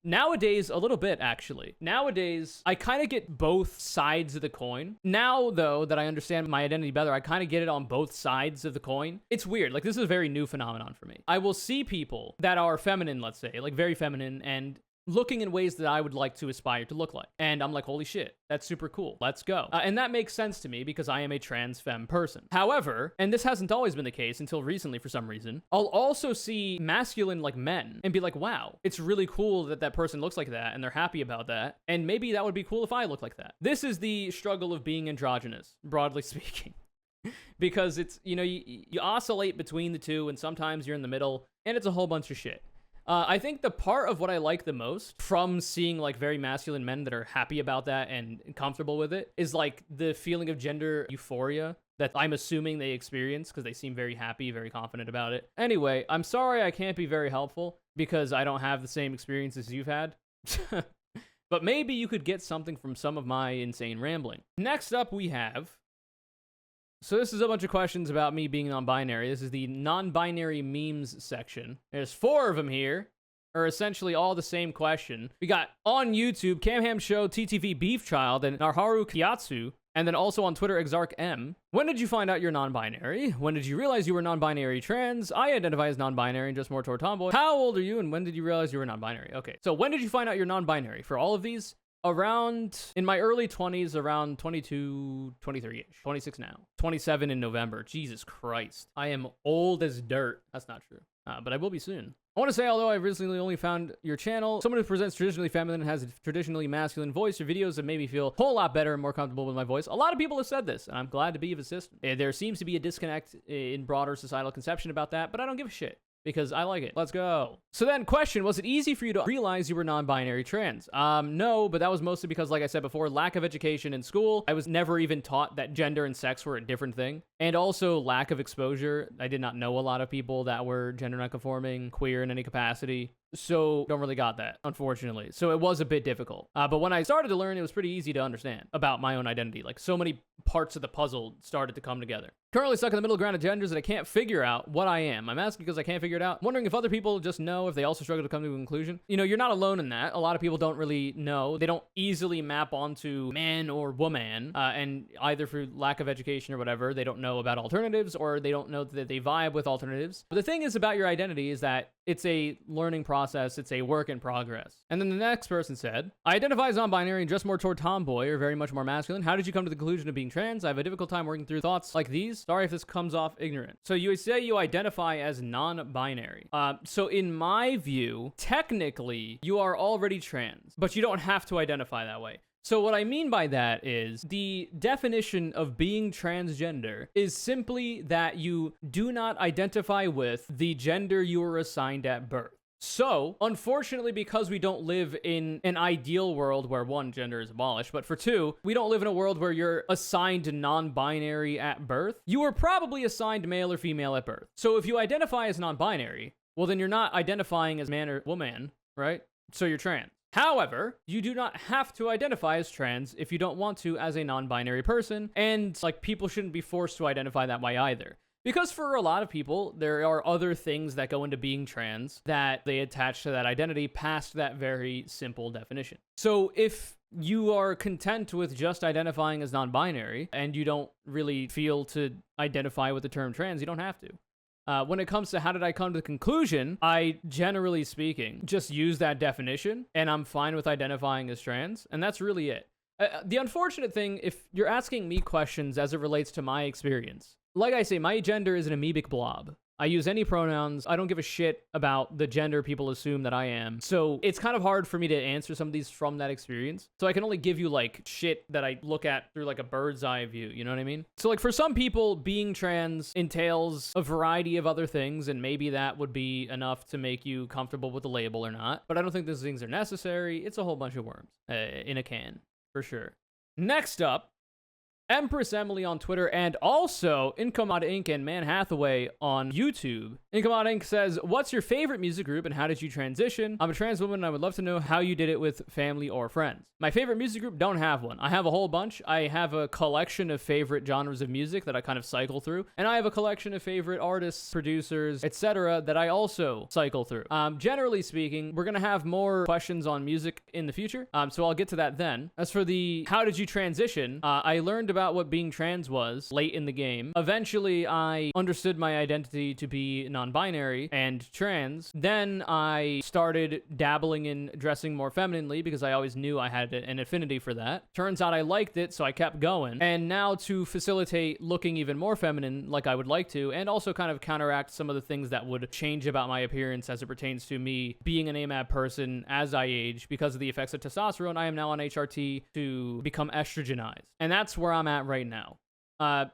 Nowadays, a little bit, actually. Nowadays, I kind of get both sides of the coin. Now, though, that I understand my identity better, I kind of get it on both sides of the coin. It's weird. Like, this is a very new phenomenon for me. I will see people that are feminine, let's say, like very feminine, and looking in ways that I would like to aspire to look like. And I'm like, holy shit, that's super cool. Let's go. And that makes sense to me because I am a trans femme person. However, and this hasn't always been the case until recently for some reason, I'll also see masculine like men and be like, wow, it's really cool that that person looks like that and they're happy about that. And maybe that would be cool if I look like that. This is the struggle of being androgynous, broadly speaking. Because it's, you know, you oscillate between the two and sometimes you're in the middle and it's a whole bunch of shit. I think the part of what I like the most from seeing like very masculine men that are happy about that and comfortable with it is like the feeling of gender euphoria that I'm assuming they experience because they seem very happy, very confident about it. Anyway, I'm sorry I can't be very helpful because I don't have the same experiences you've had. But maybe you could get something from some of my insane rambling. Next up we have... So this is a bunch of questions about me being non-binary. This is the non-binary memes section. There's 4 of them here, are essentially all the same question. We got on YouTube, Camham Show, TTV Beef Child, and Narharu Kiyatsu, and then also on Twitter, Exarch M. When did you find out you're non-binary? When did you realize you were non-binary trans? I identify as non-binary and just more toward tomboy. How old are you, and when did you realize you were non-binary? Okay, so when did you find out you're non-binary? For all of these, around, in my early 20s, around 22, 23-ish. 26 now. 27 in November. Jesus Christ. I am old as dirt. That's not true. But I will be soon. I want to say, although I recently only found your channel, someone who presents traditionally feminine and has a traditionally masculine voice, your videos have made me feel a whole lot better and more comfortable with my voice. A lot of people have said this, and I'm glad to be of assistance. There seems to be a disconnect in broader societal conception about that, but I don't give a shit. Because I like it. Let's go. So then, question, was it easy for you to realize you were non-binary trans? No, but that was mostly because, like I said before, lack of education in school. I was never even taught that gender and sex were a different thing. And also lack of exposure. I did not know a lot of people that were gender nonconforming, queer in any capacity. So don't really got that, unfortunately. So it was a bit difficult. But when I started to learn, it was pretty easy to understand about my own identity. Like so many parts of the puzzle started to come together. Currently stuck in the middle ground of genders that I can't figure out what I am. I'm asking because I can't figure it out. I'm wondering if other people just know, if they also struggle to come to a conclusion. You know, you're not alone in that. A lot of people don't really know. They don't easily map onto man or woman. And either through lack of education or whatever, they don't know about alternatives or they don't know that they vibe with alternatives. But the thing is about your identity is that it's a learning process. It's a work in progress. And then the next person said, I identify as non-binary and dress more toward tomboy or very much more masculine. How did you come to the conclusion of being trans? I have a difficult time working through thoughts like these. Sorry if this comes off ignorant. So you say you identify as non-binary. So in my view, technically, you are already trans, but you don't have to identify that way. So what I mean by that is the definition of being transgender is simply that you do not identify with the gender you were assigned at birth. So, unfortunately, because we don't live in an ideal world where one, gender is abolished, but for two, we don't live in a world where you're assigned non-binary at birth, you were probably assigned male or female at birth. So if you identify as non-binary, well, then you're not identifying as man or woman, right? So you're trans. However, you do not have to identify as trans if you don't want to as a non-binary person, and like people shouldn't be forced to identify that way either. Because for a lot of people, there are other things that go into being trans that they attach to that identity past that very simple definition. So if you are content with just identifying as non-binary and you don't really feel to identify with the term trans, you don't have to. When it comes to how did I come to the conclusion, I, generally speaking, just use that definition, and I'm fine with identifying as trans, and that's really it. The unfortunate thing, if you're asking me questions as it relates to my experience, like I say, my gender is an amoebic blob. I use any pronouns. I don't give a shit about the gender people assume that I am. So it's kind of hard for me to answer some of these from that experience. So I can only give you like shit that I look at through like a bird's eye view. You know what I mean? So like for some people, being trans entails a variety of other things, and maybe that would be enough to make you comfortable with the label or not. But I don't think those things are necessary. It's a whole bunch of worms in a can, for sure. Next up, Empress Emily on Twitter, and also Incomod Inc. and Man Hathaway on YouTube. Incomod Inc. says, what's your favorite music group and how did you transition? I'm a trans woman and I would love to know how you did it with family or friends. My favorite music group, don't have one. I have a whole bunch. I have a collection of favorite genres of music that I kind of cycle through, and I have a collection of favorite artists, producers, etc. that I also cycle through. Generally speaking, we're gonna have more questions on music in the future, so I'll get to that then. As for the how did you transition, I learned about what being trans was late in the game. Eventually, I understood my identity to be non-binary and trans. Then I started dabbling in dressing more femininely because I always knew I had an affinity for that. Turns out I liked it, so I kept going. And now to facilitate looking even more feminine like I would like to, and also kind of counteract some of the things that would change about my appearance as it pertains to me being an AMAB person as I age because of the effects of testosterone, I am now on HRT to become estrogenized. And that's where I'm at right now.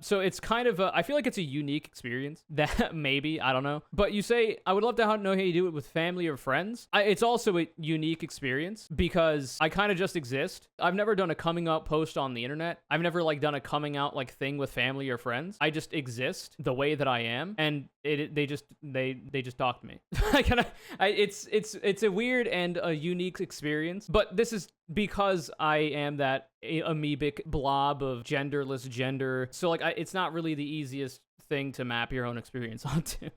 So it's kind of I feel like it's a unique experience that maybe, I don't know. But you say, I would love to know how you do it with family or friends. It's also a unique experience because I kind of just exist. I've never done a coming out post on the internet. I've never like done a coming out like thing with family or friends. I just exist the way that I am, and they just talk to me. It's a weird and a unique experience, but this is because I am that amoebic blob of genderless gender. So like it's not really the easiest thing to map your own experience onto.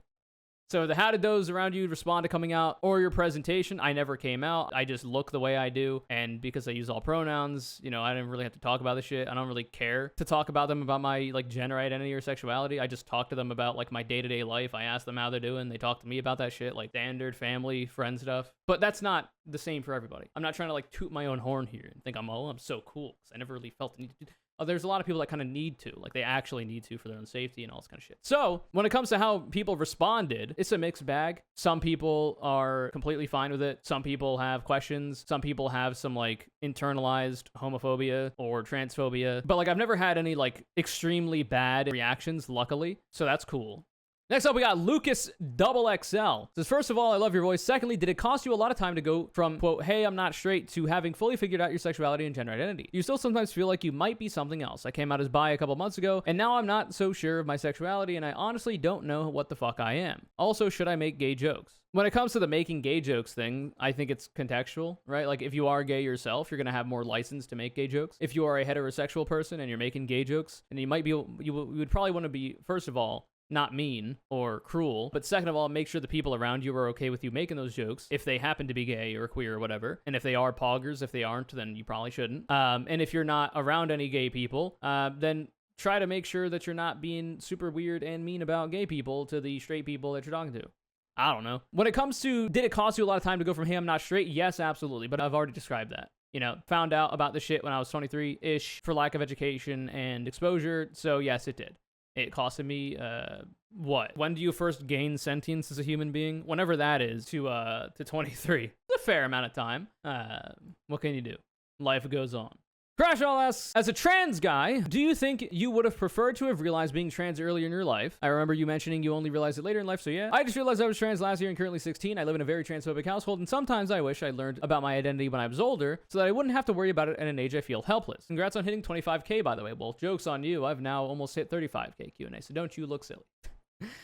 So how did those around you respond to coming out or your presentation? I never came out. I just look the way I do. And because I use all pronouns, you know, I didn't really have to talk about this shit. I don't really care to talk about them about my like gender identity or sexuality. I just talk to them about like my day-to-day life. I ask them how they're doing. They talk to me about that shit, like standard family, friend stuff. But that's not the same for everybody. I'm not trying to like toot my own horn here and think I'm so cool because I never really felt the need to do. There's a lot of people that kind of need to, like they actually need to for their own safety and all this kind of shit. So when it comes to how people responded, it's a mixed bag. Some people are completely fine with it. Some people have questions. Some people have some like internalized homophobia or transphobia. But like I've never had any like extremely bad reactions, luckily. So that's cool. Next up, we got Lucas XXL. Says, first of all, I love your voice. Secondly, did it cost you a lot of time to go from, quote, hey, I'm not straight, to having fully figured out your sexuality and gender identity? You still sometimes feel like you might be something else. I came out as bi a couple months ago, and now I'm not so sure of my sexuality, and I honestly don't know what the fuck I am. Also, should I make gay jokes? When it comes to the making gay jokes thing, I think it's contextual, right? Like, if you are gay yourself, you're going to have more license to make gay jokes. If you are a heterosexual person and you're making gay jokes, and you would probably want to be, first of all, not mean or cruel, but second of all, make sure the people around you are okay with you making those jokes if they happen to be gay or queer or whatever. And if they are poggers, if they aren't, then you probably shouldn't. And if you're not around any gay people, then try to make sure that you're not being super weird and mean about gay people to the straight people that you're talking to. I don't know. When it comes to, did it cost you a lot of time to go from, hey, I'm not straight? Yes, absolutely. But I've already described that. You know, found out about the shit when I was 23-ish for lack of education and exposure. So yes, it did. It costed me, what? When do you first gain sentience as a human being? Whenever that is, to 23. It's a fair amount of time. What can you do? Life goes on. Crash All asks, as a trans guy, do you think you would have preferred to have realized being trans earlier in your life? I remember you mentioning you only realized it later in life, so yeah. I just realized I was trans last year and currently 16. I live in a very transphobic household, and sometimes I wish I learned about my identity when I was older so that I wouldn't have to worry about it at an age I feel helpless. Congrats on hitting 25K, by the way. Well, joke's on you. I've now almost hit 35K Q&A, so don't you look silly.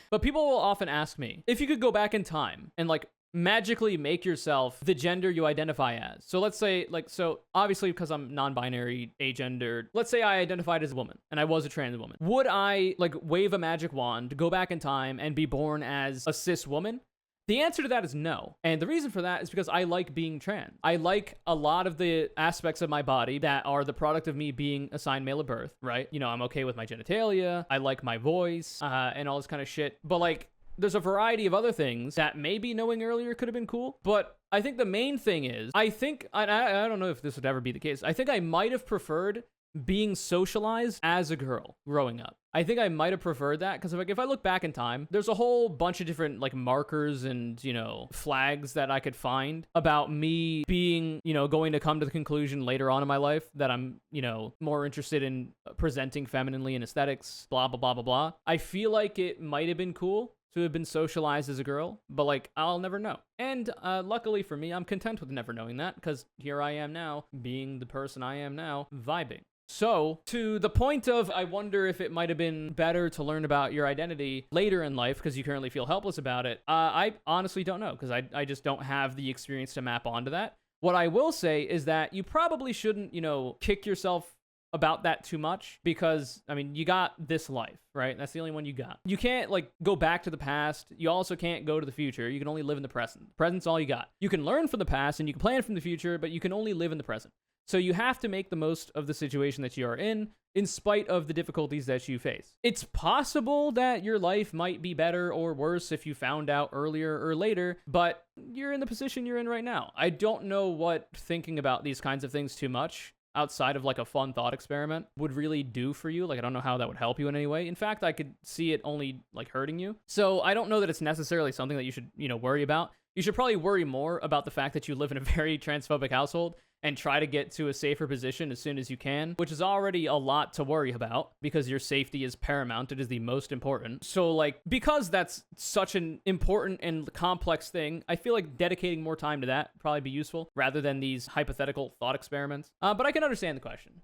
But people will often ask me, if you could go back in time and, like, magically make yourself the gender you identify as. So let's say, like, so obviously because I'm non-binary, agender, let's say I identified as a woman and I was a trans woman. Would I, like, wave a magic wand, go back in time and be born as a cis woman? The answer to that is no. And the reason for that is because I like being trans. I like a lot of the aspects of my body that are the product of me being assigned male at birth, right? You know, I'm okay with my genitalia. I like my voice, and all this kind of shit. But, like, there's a variety of other things that maybe knowing earlier could have been cool. But I think the main thing is, I don't know if this would ever be the case. I think I might have preferred being socialized as a girl growing up. I think I might have preferred that because if I look back in time, there's a whole bunch of different, like, markers and, you know, flags that I could find about me being, you know, going to come to the conclusion later on in my life that I'm, you know, more interested in presenting femininely in aesthetics, blah, blah, blah, blah, blah. I feel like it might have been cool to have been socialized as a girl, but, like, I'll never know. And luckily for me, I'm content with never knowing that because here I am now, being the person I am now, vibing. So, to the point of, I wonder if it might have been better to learn about your identity later in life because you currently feel helpless about it, I honestly don't know because I just don't have the experience to map onto that. What I will say is that you probably shouldn't, you know, kick yourself about that too much because, I mean, you got this life, right? That's the only one you got. You can't, like, go back to the past. You also can't go to the future. You can only live in the present. The present's all you got. You can learn from the past and you can plan from the future, but you can only live in the present. So you have to make the most of the situation that you are in spite of the difficulties that you face. It's possible that your life might be better or worse if you found out earlier or later, but you're in the position you're in right now. I don't know what thinking about these kinds of things too much outside of, like, a fun thought experiment would really do for you. Like, I don't know how that would help you in any way. In fact, I could see it only, like, hurting you. So I don't know that it's necessarily something that you should, you know, worry about. You should probably worry more about the fact that you live in a very transphobic household and try to get to a safer position as soon as you can, which is already a lot to worry about because your safety is paramount. It is the most important. So, like, because that's such an important and complex thing, I feel like dedicating more time to that would probably be useful rather than these hypothetical thought experiments. But I can understand the question.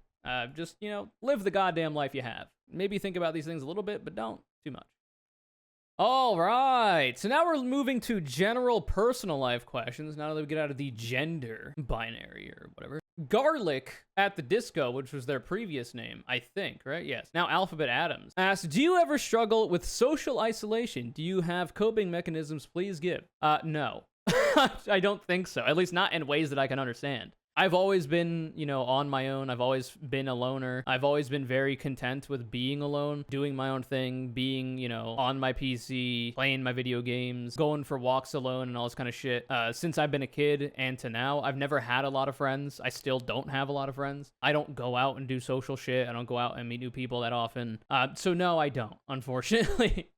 Just, you know, live the goddamn life you have. Maybe think about these things a little bit, but don't too much. All right, so now we're moving to general personal life questions. Now that we get out of the gender binary or whatever. Garlic at the Disco, which was their previous name, I think, right? Yes. Now Alphabet Adams asks, do you ever struggle with social isolation? Do you have coping mechanisms? Please give. No. I don't think so. At least not in ways that I can understand. I've always been, you know, on my own. I've always been a loner. I've always been very content with being alone, doing my own thing, being, you know, on my PC, playing my video games, going for walks alone and all this kind of shit. Since I've been a kid and to now, I've never had a lot of friends. I still don't have a lot of friends. I don't go out and do social shit. I don't go out and meet new people that often. So no, I don't, unfortunately.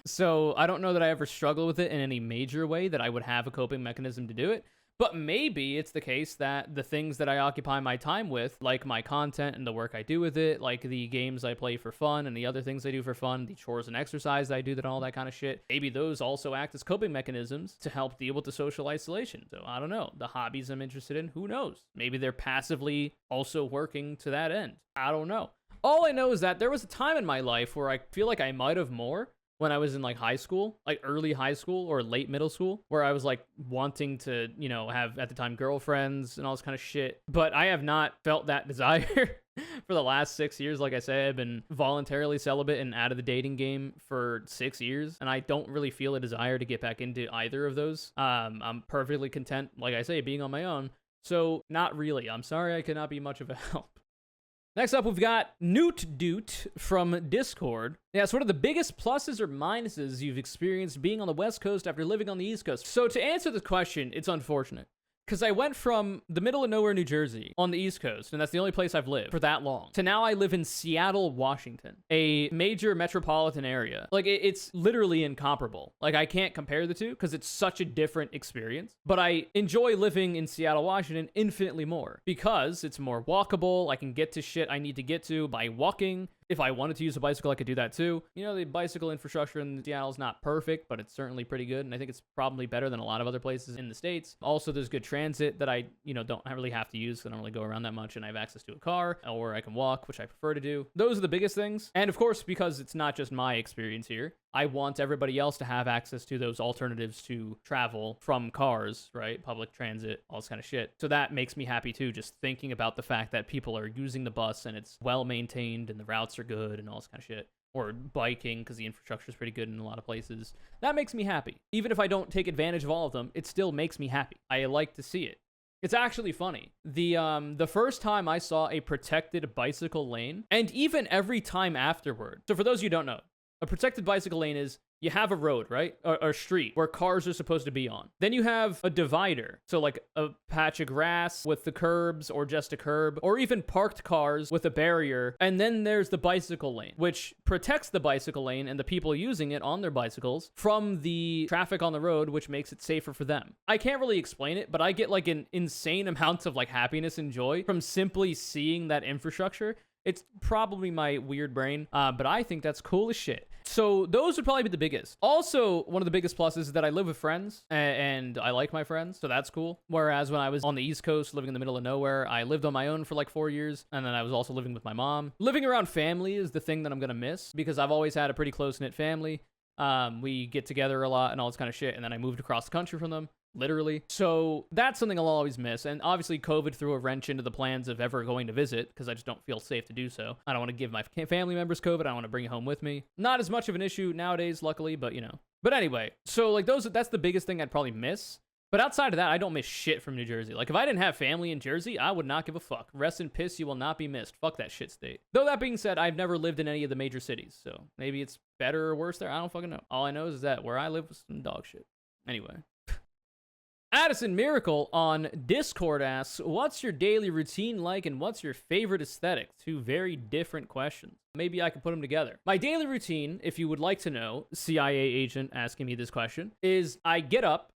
So I don't know that I ever struggle with it in any major way that I would have a coping mechanism to do it. But maybe it's the case that the things that I occupy my time with, like my content and the work I do with it, like the games I play for fun and the other things I do for fun, the chores and exercise I do, that all that kind of shit, maybe those also act as coping mechanisms to help deal with the social isolation. So I don't know. The hobbies I'm interested in, who knows? Maybe they're passively also working to that end. I don't know. All I know is that there was a time in my life where I feel like I might have more when I was in, like, high school, like early high school or late middle school, where I was, like, wanting to, you know, have at the time girlfriends and all this kind of shit. But I have not felt that desire for the last 6 years. Like I said, I've been voluntarily celibate and out of the dating game for 6 years, and I don't really feel a desire to get back into either of those. I'm perfectly content, like I say, being on my own. So not really. I'm sorry I cannot be much of a help. Next up, we've got Newt Doot from Discord. Yeah, it's one of the biggest pluses or minuses you've experienced being on the West Coast after living on the East Coast. So to answer this question, it's unfortunate. Because I went from the middle of nowhere, New Jersey, on the East Coast, and that's the only place I've lived for that long, to now I live in Seattle, Washington, a major metropolitan area. Like, it's literally incomparable. Like, I can't compare the two because it's such a different experience. But I enjoy living in Seattle, Washington infinitely more because it's more walkable. I can get to shit I need to get to by walking. If I wanted to use a bicycle, I could do that too. You know, the bicycle infrastructure in Seattle is not perfect, but it's certainly pretty good. And I think it's probably better than a lot of other places in the States. Also, there's good transit that I, don't really have to use because I don't really go around that much and I have access to a car, or I can walk, which I prefer to do. Those are the biggest things. And of course, because it's not just my experience here, I want everybody else to have access to those alternatives to travel from cars, right? Public transit, all this kind of shit. So that makes me happy too, just thinking about the fact that people are using the bus and it's well maintained and the routes are good and all this kind of shit. Or biking, because the infrastructure is pretty good in a lot of places. That makes me happy. Even if I don't take advantage of all of them, it still makes me happy. I like to see it. It's actually funny. The first time I saw a protected bicycle lane, and even every time afterward. So for those of you who don't know, a protected bicycle lane is you have a road, right? Or street where cars are supposed to be on. Then you have a divider. So like a patch of grass with the curbs or just a curb, or even parked cars with a barrier. And then there's the bicycle lane, which protects the bicycle lane and the people using it on their bicycles from the traffic on the road, which makes it safer for them. I can't really explain it, but I get like an insane amount of like happiness and joy from simply seeing that infrastructure. It's probably my weird brain, but I think that's cool as shit. So those would probably be the biggest. Also, one of the biggest pluses is that I live with friends, and I like my friends, so that's cool. Whereas when I was on the East Coast, living in the middle of nowhere, I lived on my own for like 4 years, and then I was also living with my mom. Living around family is the thing that I'm gonna miss, because I've always had a pretty close-knit family. We get together a lot and all this kind of shit, and then I moved across the country from them. Literally. So that's something I'll always miss. And obviously COVID threw a wrench into the plans of ever going to visit because I just don't feel safe to do so. I don't want to give my family members COVID. I don't want to bring it home with me. Not as much of an issue nowadays, luckily, but But anyway, so like that's the biggest thing I'd probably miss. But outside of that, I don't miss shit from New Jersey. Like if I didn't have family in Jersey, I would not give a fuck. Rest in piss, you will not be missed. Fuck that shit state. Though that being said, I've never lived in any of the major cities. So maybe it's better or worse there. I don't fucking know. All I know is that where I live was some dog shit. Anyway. Addison Miracle on Discord asks, what's your daily routine like and what's your favorite aesthetic? Two very different questions. Maybe I can put them together. My daily routine, if you would like to know, CIA agent asking me this question, is I get up,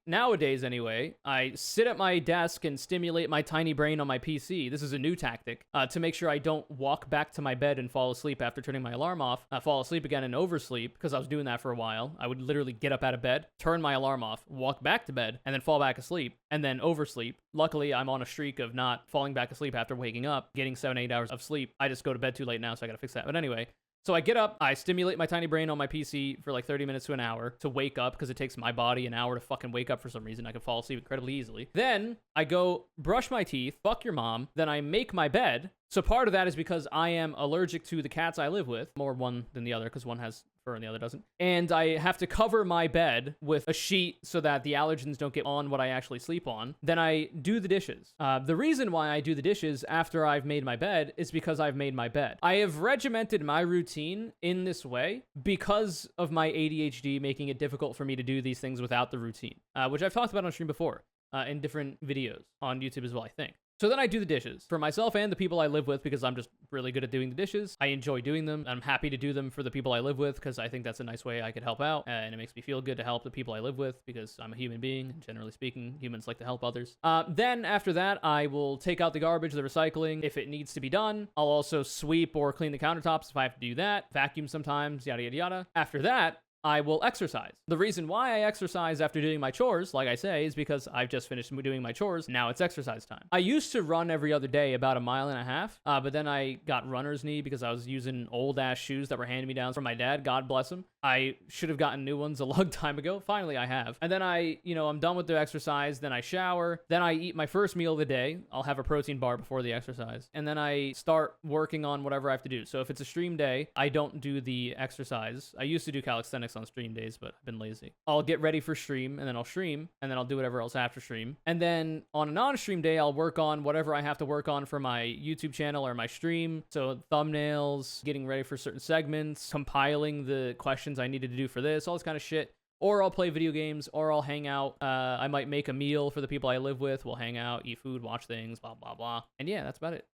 nowadays anyway, I sit at my desk and stimulate my tiny brain on my PC. This is a new tactic to make sure I don't walk back to my bed and fall asleep after turning my alarm off, fall asleep again and oversleep, because I was doing that for a while. I would literally get up out of bed, turn my alarm off, walk back to bed, and then fall back asleep, and then oversleep. Luckily, I'm on a streak of not falling back asleep after waking up, getting 7-8 hours of sleep. I just go to bed too late now, so I gotta fix that. But anyway, so I get up, I stimulate my tiny brain on my PC for like 30 minutes to an hour to wake up, because it takes my body an hour to fucking wake up for some reason. I can fall asleep incredibly easily. Then I go brush my teeth, fuck your mom, then I make my bed. So part of that is because I am allergic to the cats I live with, more one than the other, because one has fur and the other doesn't. And I have to cover my bed with a sheet so that the allergens don't get on what I actually sleep on. Then I do the dishes. The reason why I do the dishes after I've made my bed is because I've made my bed. I have regimented my routine in this way because of my ADHD making it difficult for me to do these things without the routine, which I've talked about on stream before in different videos on YouTube as well, I think. So then I do the dishes for myself and the people I live with because I'm just really good at doing the dishes. I enjoy doing them. I'm happy to do them for the people I live with because I think that's a nice way I could help out. And it makes me feel good to help the people I live with because I'm a human being. And generally speaking, humans like to help others. Then after that, I will take out the garbage, the recycling, if it needs to be done. I'll also sweep or clean the countertops if I have to do that. Vacuum sometimes, yada, yada, yada. After that, I will exercise. The reason why I exercise after doing my chores, like I say, is because I've just finished doing my chores. Now it's exercise time. I used to run every other day about 1.5 miles, but then I got runner's knee because I was using old ass shoes that were handed me down from my dad. God bless him. I should have gotten new ones a long time ago. Finally, I have. And then I'm done with the exercise. Then I shower. Then I eat my first meal of the day. I'll have a protein bar before the exercise. And then I start working on whatever I have to do. So if it's a stream day, I don't do the exercise. I used to do calisthenics on stream days, but I've been lazy. I'll get ready for stream, and then I'll stream, and then I'll do whatever else after stream. And then on a non-stream day, I'll work on whatever I have to work on for my YouTube channel or my stream. So thumbnails, getting ready for certain segments, compiling the questions I needed to do for this, all this kind of shit. Or I'll play video games, or I'll hang out. I might make a meal for the people I live with. We'll hang out, eat food, watch things, blah, blah, blah. And yeah, that's about it.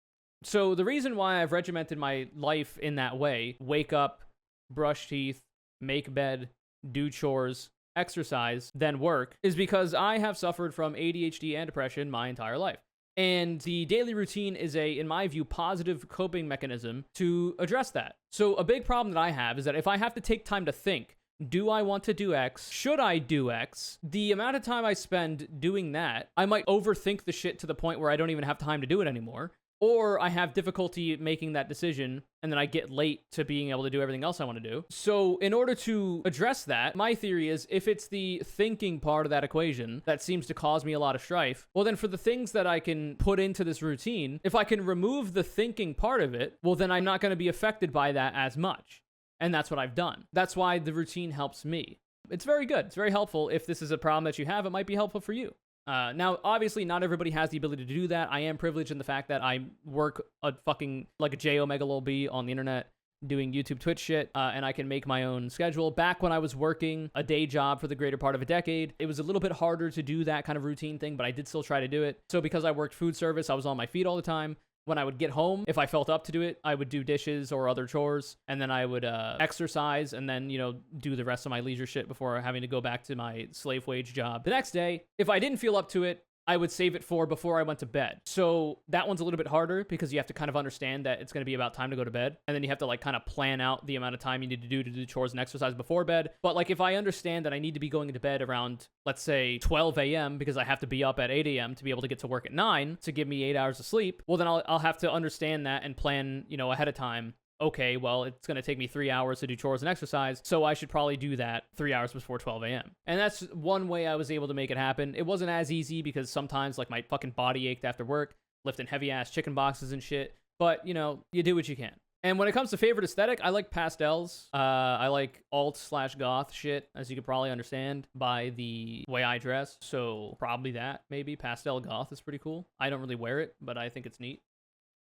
So the reason why I've regimented my life in that way, wake up, brush teeth, make bed, do chores, exercise, then work, is because I have suffered from ADHD and depression my entire life. And the daily routine is in my view, positive coping mechanism to address that. So a big problem that I have is that if I have to take time to think, do I want to do X? Should I do X? The amount of time I spend doing that, I might overthink the shit to the point where I don't even have time to do it anymore. Or I have difficulty making that decision, and then I get late to being able to do everything else I want to do. So in order to address that, my theory is if it's the thinking part of that equation that seems to cause me a lot of strife, well then for the things that I can put into this routine, if I can remove the thinking part of it, well then I'm not going to be affected by that as much. And that's what I've done. That's why the routine helps me. It's very good. It's very helpful. If this is a problem that you have, it might be helpful for you. Now, obviously, not everybody has the ability to do that. I am privileged in the fact that I work like a J-O-megalob on the internet doing YouTube, Twitch shit, and I can make my own schedule. Back when I was working a day job for the greater part of a decade, it was a little bit harder to do that kind of routine thing, but I did still try to do it. So because I worked food service, I was on my feet all the time. When I would get home, if I felt up to do it, I would do dishes or other chores, and then I would exercise, and then, do the rest of my leisure shit before having to go back to my slave wage job. The next day, if I didn't feel up to it, I would save it for before I went to bed. So that one's a little bit harder because you have to kind of understand that it's going to be about time to go to bed. And then you have to kind of plan out the amount of time you need to do chores and exercise before bed. But if I understand that I need to be going to bed around, let's say 12 a.m. because I have to be up at 8 a.m. to be able to get to work at 9 to give me 8 hours of sleep, well, then I'll have to understand that and plan, ahead of time. Okay, well, it's going to take me 3 hours to do chores and exercise, so I should probably do that 3 hours before 12 a.m. And that's one way I was able to make it happen. It wasn't as easy because sometimes, my fucking body ached after work, lifting heavy-ass chicken boxes and shit. But, you do what you can. And when it comes to favorite aesthetic, I like pastels. I like alt/goth shit, as you could probably understand by the way I dress. So probably that, maybe. Pastel goth is pretty cool. I don't really wear it, but I think it's neat.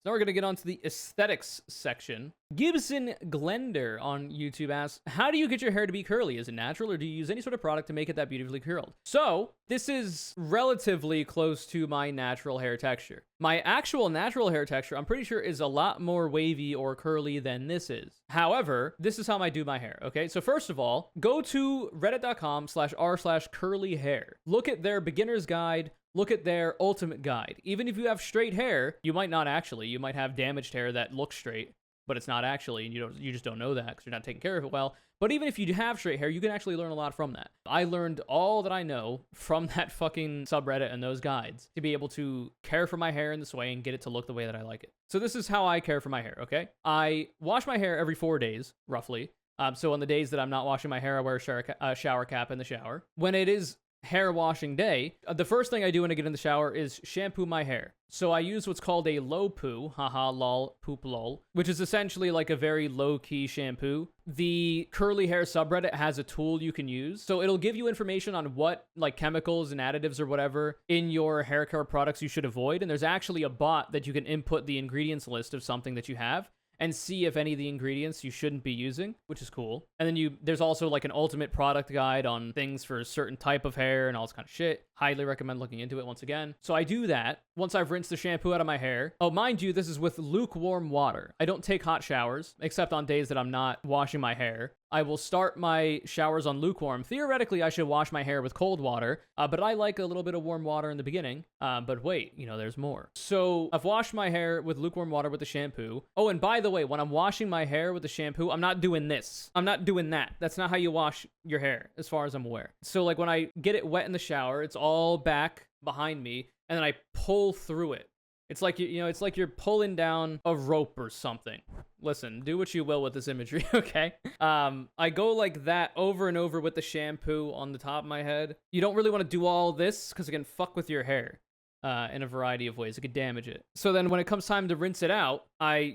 Now we're going to get on to the aesthetics section. Gibson Glender on YouTube asks, how do you get your hair to be curly? Is it natural, or do you use any sort of product to make it that beautifully curled? So this is relatively close to my natural hair texture. My actual natural hair texture, I'm pretty sure, is a lot more wavy or curly than this is. However, this is how I do my hair, okay? So first of all, go to reddit.com/r/curlyhair. Look at their beginner's guide. Look at their ultimate guide. Even if you have straight hair, you might not actually. You might have damaged hair that looks straight, but it's not actually, and you just don't know that because you're not taking care of it well. But even if you have straight hair, you can actually learn a lot from that. I learned all that I know from that fucking subreddit and those guides to be able to care for my hair in this way and get it to look the way that I like it. So this is how I care for my hair, okay? I wash my hair every 4 days, roughly. So on the days that I'm not washing my hair, I wear a shower cap in the shower. When it is hair washing day, the first thing I do when I get in the shower is shampoo my hair. So I use what's called a low poo, haha, lol, poop lol, which is essentially like a very low-key shampoo. The curly hair subreddit has a tool you can use. So it'll give you information on what chemicals and additives or whatever in your hair care products you should avoid. And there's actually a bot that you can input the ingredients list of something that you have and see if any of the ingredients you shouldn't be using, which is cool. And then there's also an ultimate product guide on things for a certain type of hair and all this kind of shit. Highly recommend looking into it once again. So I do that once I've rinsed the shampoo out of my hair. Oh, mind you, this is with lukewarm water. I don't take hot showers, except on days that I'm not washing my hair. I will start my showers on lukewarm. Theoretically, I should wash my hair with cold water, but I like a little bit of warm water in the beginning. But wait, there's more. So I've washed my hair with lukewarm water with the shampoo. Oh, and by the way, when I'm washing my hair with the shampoo, I'm not doing this. I'm not doing that. That's not how you wash your hair, as far as I'm aware. So when I get it wet in the shower, it's all back behind me, and then I pull through it. It's like it's like you're pulling down a rope or something. Listen, do what you will with this imagery, okay? I go like that over and over with the shampoo on the top of my head. You don't really want to do all this because it can fuck with your hair in a variety of ways. It could damage it. So then when it comes time to rinse it out, I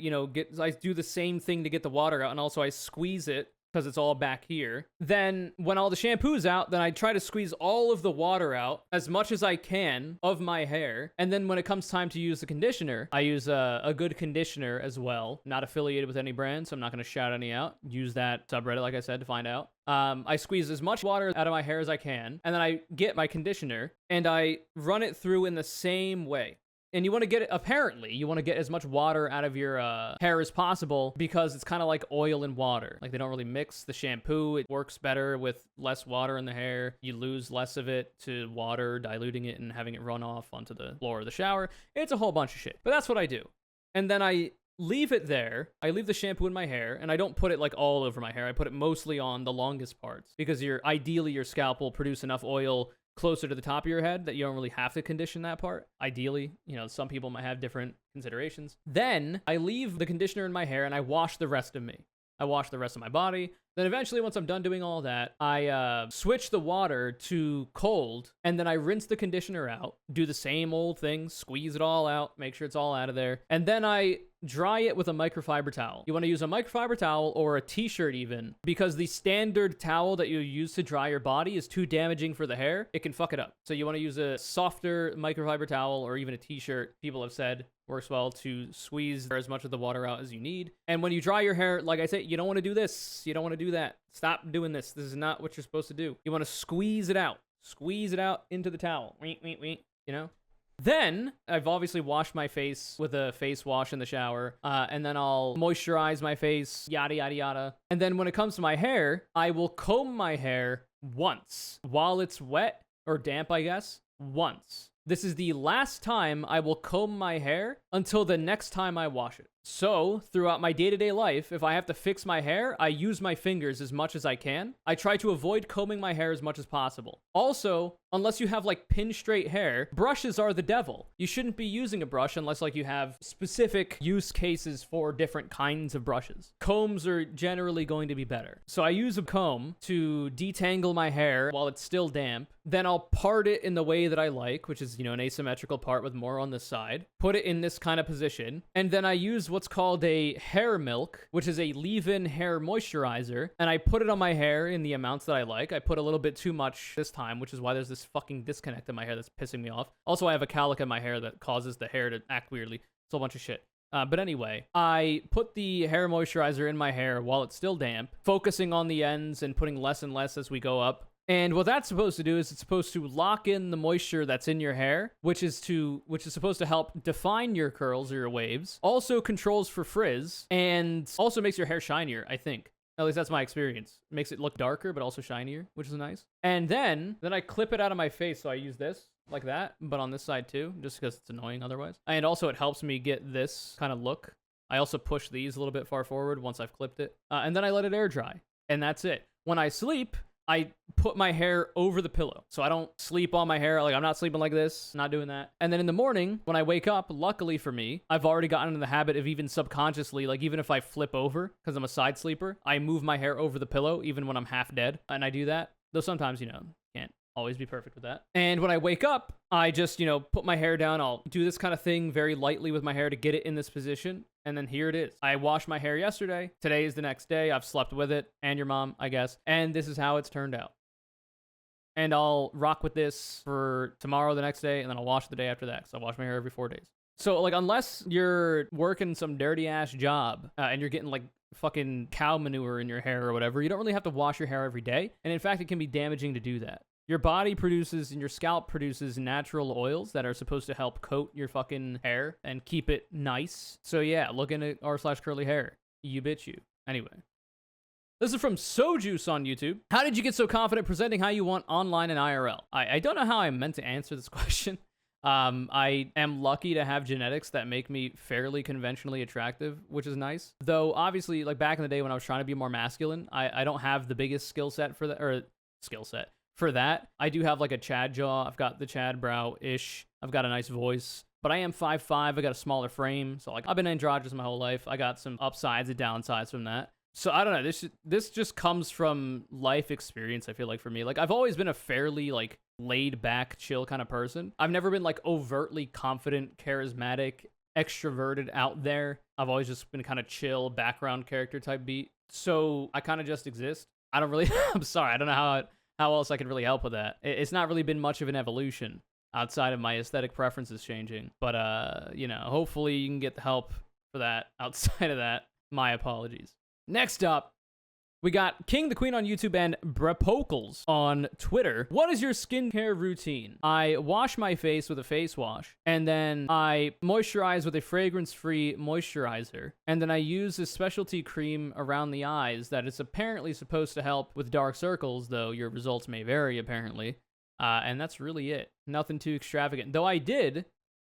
do the same thing to get the water out, and also I squeeze it because it's all back here. Then when all the shampoo's out, then I try to squeeze all of the water out as much as I can of my hair. And then when it comes time to use the conditioner, I use a good conditioner as well. Not affiliated with any brand, so I'm not going to shout any out. Use that subreddit, like I said, to find out. I squeeze as much water out of my hair as I can, and then I get my conditioner, and I run it through in the same way. And you want to get it, apparently, you want to get as much water out of your hair as possible because it's kind of like oil and water. Like, they don't really mix. The shampoo, it works better with less water in the hair. You lose less of it to water, diluting it and having it run off onto the floor of the shower. It's a whole bunch of shit. But that's what I do. And then I leave it there. I leave the shampoo in my hair, and I don't put it like all over my hair. I put it mostly on the longest parts because ideally your scalp will produce enough oil closer to the top of your head that you don't really have to condition that part. Ideally, some people might have different considerations. Then I leave the conditioner in my hair and I wash the rest of me. I wash the rest of my body. Then eventually, once I'm done doing all that, I switch the water to cold, and then I rinse the conditioner out, do the same old thing, squeeze it all out, make sure it's all out of there, and then I dry it with a microfiber towel. You want to use a microfiber towel or a t-shirt even, because the standard towel that you use to dry your body is too damaging for the hair. It can fuck it up. So you want to use a softer microfiber towel or even a t-shirt, people have said works well to squeeze as much of the water out as you need. And when you dry your hair, like I said, you don't want to do this. You don't want to do that. Stop doing this. This is not what you're supposed to do. You want to squeeze it out. Squeeze it out into the towel. Then I've obviously washed my face with a face wash in the shower, and then I'll moisturize my face, yada, yada, yada. And then when it comes to my hair, I will comb my hair once while it's wet or damp, I guess, once. This is the last time I will comb my hair until the next time I wash it. So, throughout my day-to-day life, if I have to fix my hair, I use my fingers as much as I can. I try to avoid combing my hair as much as possible. Also, unless you have like pin straight hair, brushes are the devil. You shouldn't be using a brush unless like you have specific use cases for different kinds of brushes. Combs are generally going to be better. So I use a comb to detangle my hair while it's still damp. Then I'll part it in the way that I like, which is, an asymmetrical part with more on this side. Put it in this kind of position. And then I use what's called a hair milk, which is a leave-in hair moisturizer. And I put it on my hair in the amounts that I like. I put a little bit too much this time, which is why there's this fucking disconnect in my hair that's pissing me off. Also, I have a cowlick in my hair that causes the hair to act weirdly. It's a bunch of shit. But anyway, I put the hair moisturizer in my hair while it's still damp, focusing on the ends and putting less and less as we go up. And what that's supposed to do is it's supposed to lock in the moisture that's in your hair, which is supposed to help define your curls or your waves. Also controls for frizz and also makes your hair shinier, I think. At least that's my experience. It makes it look darker, but also shinier, which is nice. And then I clip it out of my face. So I use this like that, but on this side too, just because it's annoying otherwise. And also it helps me get this kind of look. I also push these a little bit far forward once I've clipped it. And then I let it air dry. And that's it. When I sleep, I put my hair over the pillow. So I don't sleep on my hair. Like, I'm not sleeping like this, not doing that. And then in the morning, when I wake up, luckily for me, I've already gotten in the habit of even subconsciously, like even if I flip over, because I'm a side sleeper, I move my hair over the pillow, even when I'm half dead. And I do that. Though sometimes, can't always be perfect with that. And when I wake up, I just, put my hair down. I'll do this kind of thing very lightly with my hair to get it in this position. And then here it is. I washed my hair yesterday. Today is the next day. I've slept with it and your mom, I guess. And this is how it's turned out. And I'll rock with this for tomorrow, the next day, and then I'll wash the day after that. So I wash my hair every 4 days. So, like, unless you're working some dirty-ass job and you're getting, like, fucking cow manure in your hair or whatever, you don't really have to wash your hair every day. And in fact, it can be damaging to do that. Your body produces and your scalp produces natural oils that are supposed to help coat your fucking hair and keep it nice. So yeah, look into r/curly hair. You bitch you. Anyway. This is from Sojuice on YouTube. How did you get so confident presenting how you want online and IRL? I don't know how I meant to answer this question. I am lucky to have genetics that make me fairly conventionally attractive, which is nice. Though, obviously, like back in the day when I was trying to be more masculine, I don't have the biggest skill set for that, or skill set. For that, I do have like a Chad jaw. I've got the Chad brow-ish. I've got a nice voice. but I am 5'5". I got a smaller frame. So like I've been androgynous my whole life. I got some upsides and downsides from that. So I don't know. This just comes from life experience, I feel like, for me. Like I've always been a fairly like laid back, chill kind of person. I've never been like overtly confident, charismatic, extroverted out there. I've always just been kind of chill, background character type beat. So I kind of just exist. I don't really, I'm sorry. I don't know how else I could really help with that. It's not really been much of an evolution outside of my aesthetic preferences changing. But, you know, hopefully you can get the help for that outside of that. My apologies. Next up, we got King the Queen on YouTube and Brepokles on Twitter. What is your skincare routine? I wash my face with a face wash, and then I moisturize with a fragrance-free moisturizer, and then I use a specialty cream around the eyes that is apparently supposed to help with dark circles, though your results may vary, apparently. And that's really it. Nothing too extravagant. Though I did,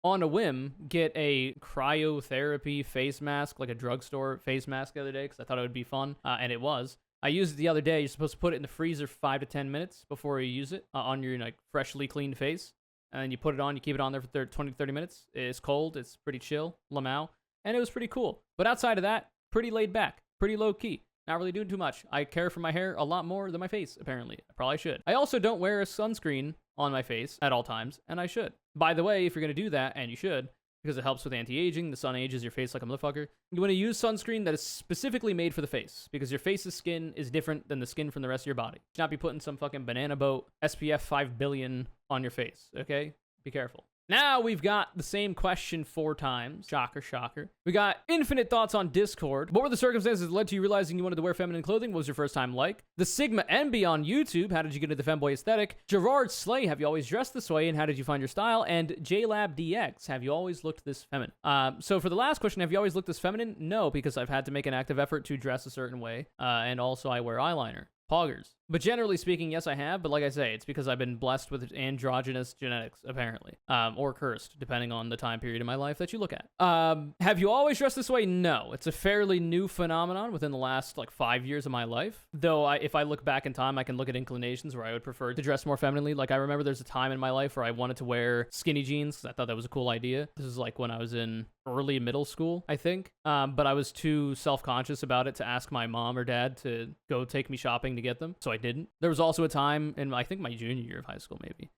on a whim, get a cryotherapy face mask, like a drugstore face mask the other day, because I thought it would be fun, and it was. I used it the other day. You're supposed to put it in the freezer for 5 to 10 minutes before you use it on your like freshly cleaned face, and then you put it on, you keep it on there for 20 to 30 minutes. It's cold, it's pretty chill, lamau, and it was pretty cool. But outside of that, pretty laid back, pretty low-key. Not really doing too much. I care for my hair a lot more than my face, apparently. I probably should. I also don't wear a sunscreen on my face at all times, and I should. By the way, if you're going to do that, and you should, because it helps with anti-aging, the sun ages your face like a motherfucker, you want to use sunscreen that is specifically made for the face, because your face's skin is different than the skin from the rest of your body. You should not be putting some fucking banana boat SPF 5 billion on your face, okay? Be careful. Now we've got the same question 4 times. Shocker, shocker. We got infinite thoughts on Discord. What were the circumstances that led to you realizing you wanted to wear feminine clothing? What was your first time like? The Sigma Envy on YouTube. How did you get into the femboy aesthetic? Gerard Slay. Have you always dressed this way? And how did you find your style? And JLab DX. Have you always looked this feminine? So for the last question, have you always looked this feminine? No, because I've had to make an active effort to dress a certain way. And also I wear eyeliner. Poggers. But generally speaking, yes, I have. But like I say, it's because I've been blessed with androgynous genetics, apparently. Or cursed, depending on the time period in my life that you look at. Have you always dressed this way? No. It's a fairly new phenomenon within the last, 5 years of my life. Though, if I look back in time, I can look at inclinations where I would prefer to dress more femininely. Like, I remember there's a time in my life where I wanted to wear skinny jeans, because I thought that was a cool idea. This is, when I was in early middle school, I think. But I was too self-conscious about it to ask my mom or dad to go take me shopping to get them. So I didn't. There was also a time in, I think, my junior year of high school, maybe,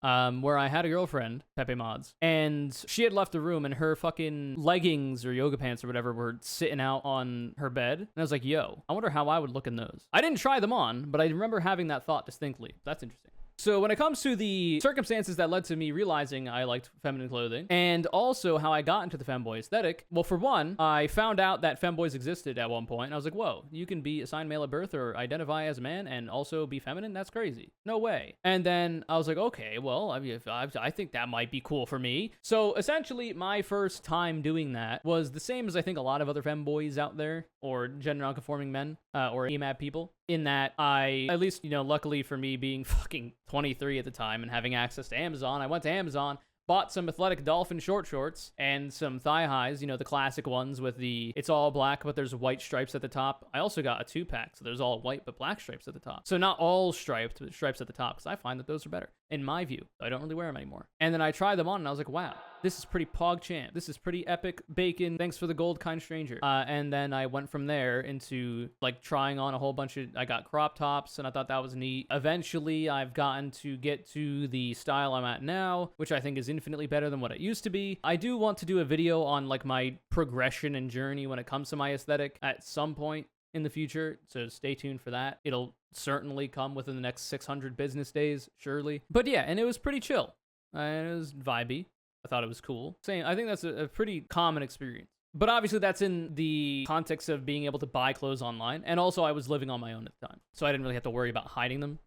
where I had a girlfriend, Pepe Mods, and she had left the room and her fucking leggings or yoga pants or whatever were sitting out on her bed. And I was like, yo, I wonder how I would look in those. I didn't try them on, but I remember having that thought distinctly. That's interesting. So when it comes to the circumstances that led to me realizing I liked feminine clothing, and also how I got into the femboy aesthetic, well, for one, I found out that femboys existed at one point, and I was like, whoa, you can be assigned male at birth or identify as a man and also be feminine? That's crazy. No way. And then I was like, okay, well, I think that might be cool for me. So essentially, my first time doing that was the same as I think a lot of other femboys out there, or gender nonconforming men, or EMAB people, in that I, at least, luckily for me being fucking 23 at the time and having access to Amazon, I went to Amazon, bought some athletic dolphin short shorts and some thigh highs, the classic ones with it's all black, but there's white stripes at the top. I also got a 2-pack, so there's all white, but black stripes at the top. So not all striped, but stripes at the top, because I find that those are better, in my view. I don't really wear them anymore. And then I tried them on, and I was like, wow, this is pretty pog champ. This is pretty epic bacon. Thanks for the gold, kind stranger. And then I went from there into, trying on a whole bunch of, I got crop tops, and I thought that was neat. Eventually, I've gotten to get to the style I'm at now, which I think is infinitely better than what it used to be. I do want to do a video on, my progression and journey when it comes to my aesthetic at some point in the future, so stay tuned for that. It'll certainly come within the next 600 business days, surely. But yeah, and it was pretty chill. It was vibey. I thought it was cool. I think that's a pretty common experience. But obviously that's in the context of being able to buy clothes online, and also I was living on my own at the time, so I didn't really have to worry about hiding them.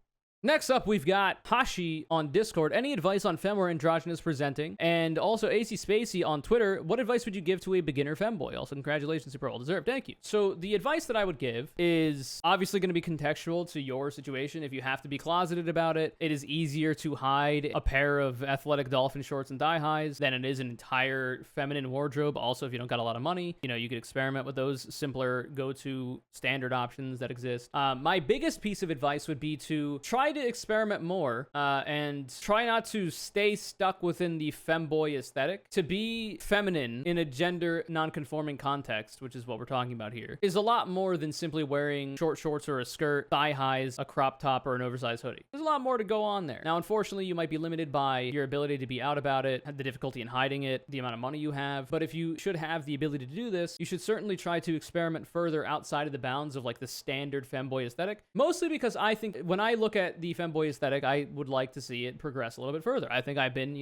Next up, we've got Hashi on Discord. Any advice on femme or androgynous presenting? And also AC Spacey on Twitter. What advice would you give to a beginner femboy? Also, congratulations, super well deserved. Thank you. So the advice that I would give is obviously going to be contextual to your situation. If you have to be closeted about it, it is easier to hide a pair of athletic dolphin shorts and thigh highs than it is an entire feminine wardrobe. Also, if you don't got a lot of money, you could experiment with those simpler go-to standard options that exist. My biggest piece of advice would be to try try to experiment more and try not to stay stuck within the femboy aesthetic. To be feminine in a gender non-conforming context, which is what we're talking about here, is a lot more than simply wearing short shorts or a skirt, thigh highs, a crop top, or an oversized hoodie. There's a lot more to go on there. Now, unfortunately, you might be limited by your ability to be out about it, the difficulty in hiding it, the amount of money you have, but if you should have the ability to do this, you should certainly try to experiment further outside of the bounds of like the standard femboy aesthetic, mostly because I think when I look at the femboy aesthetic, I would like to see it progress a little bit further. I think I've been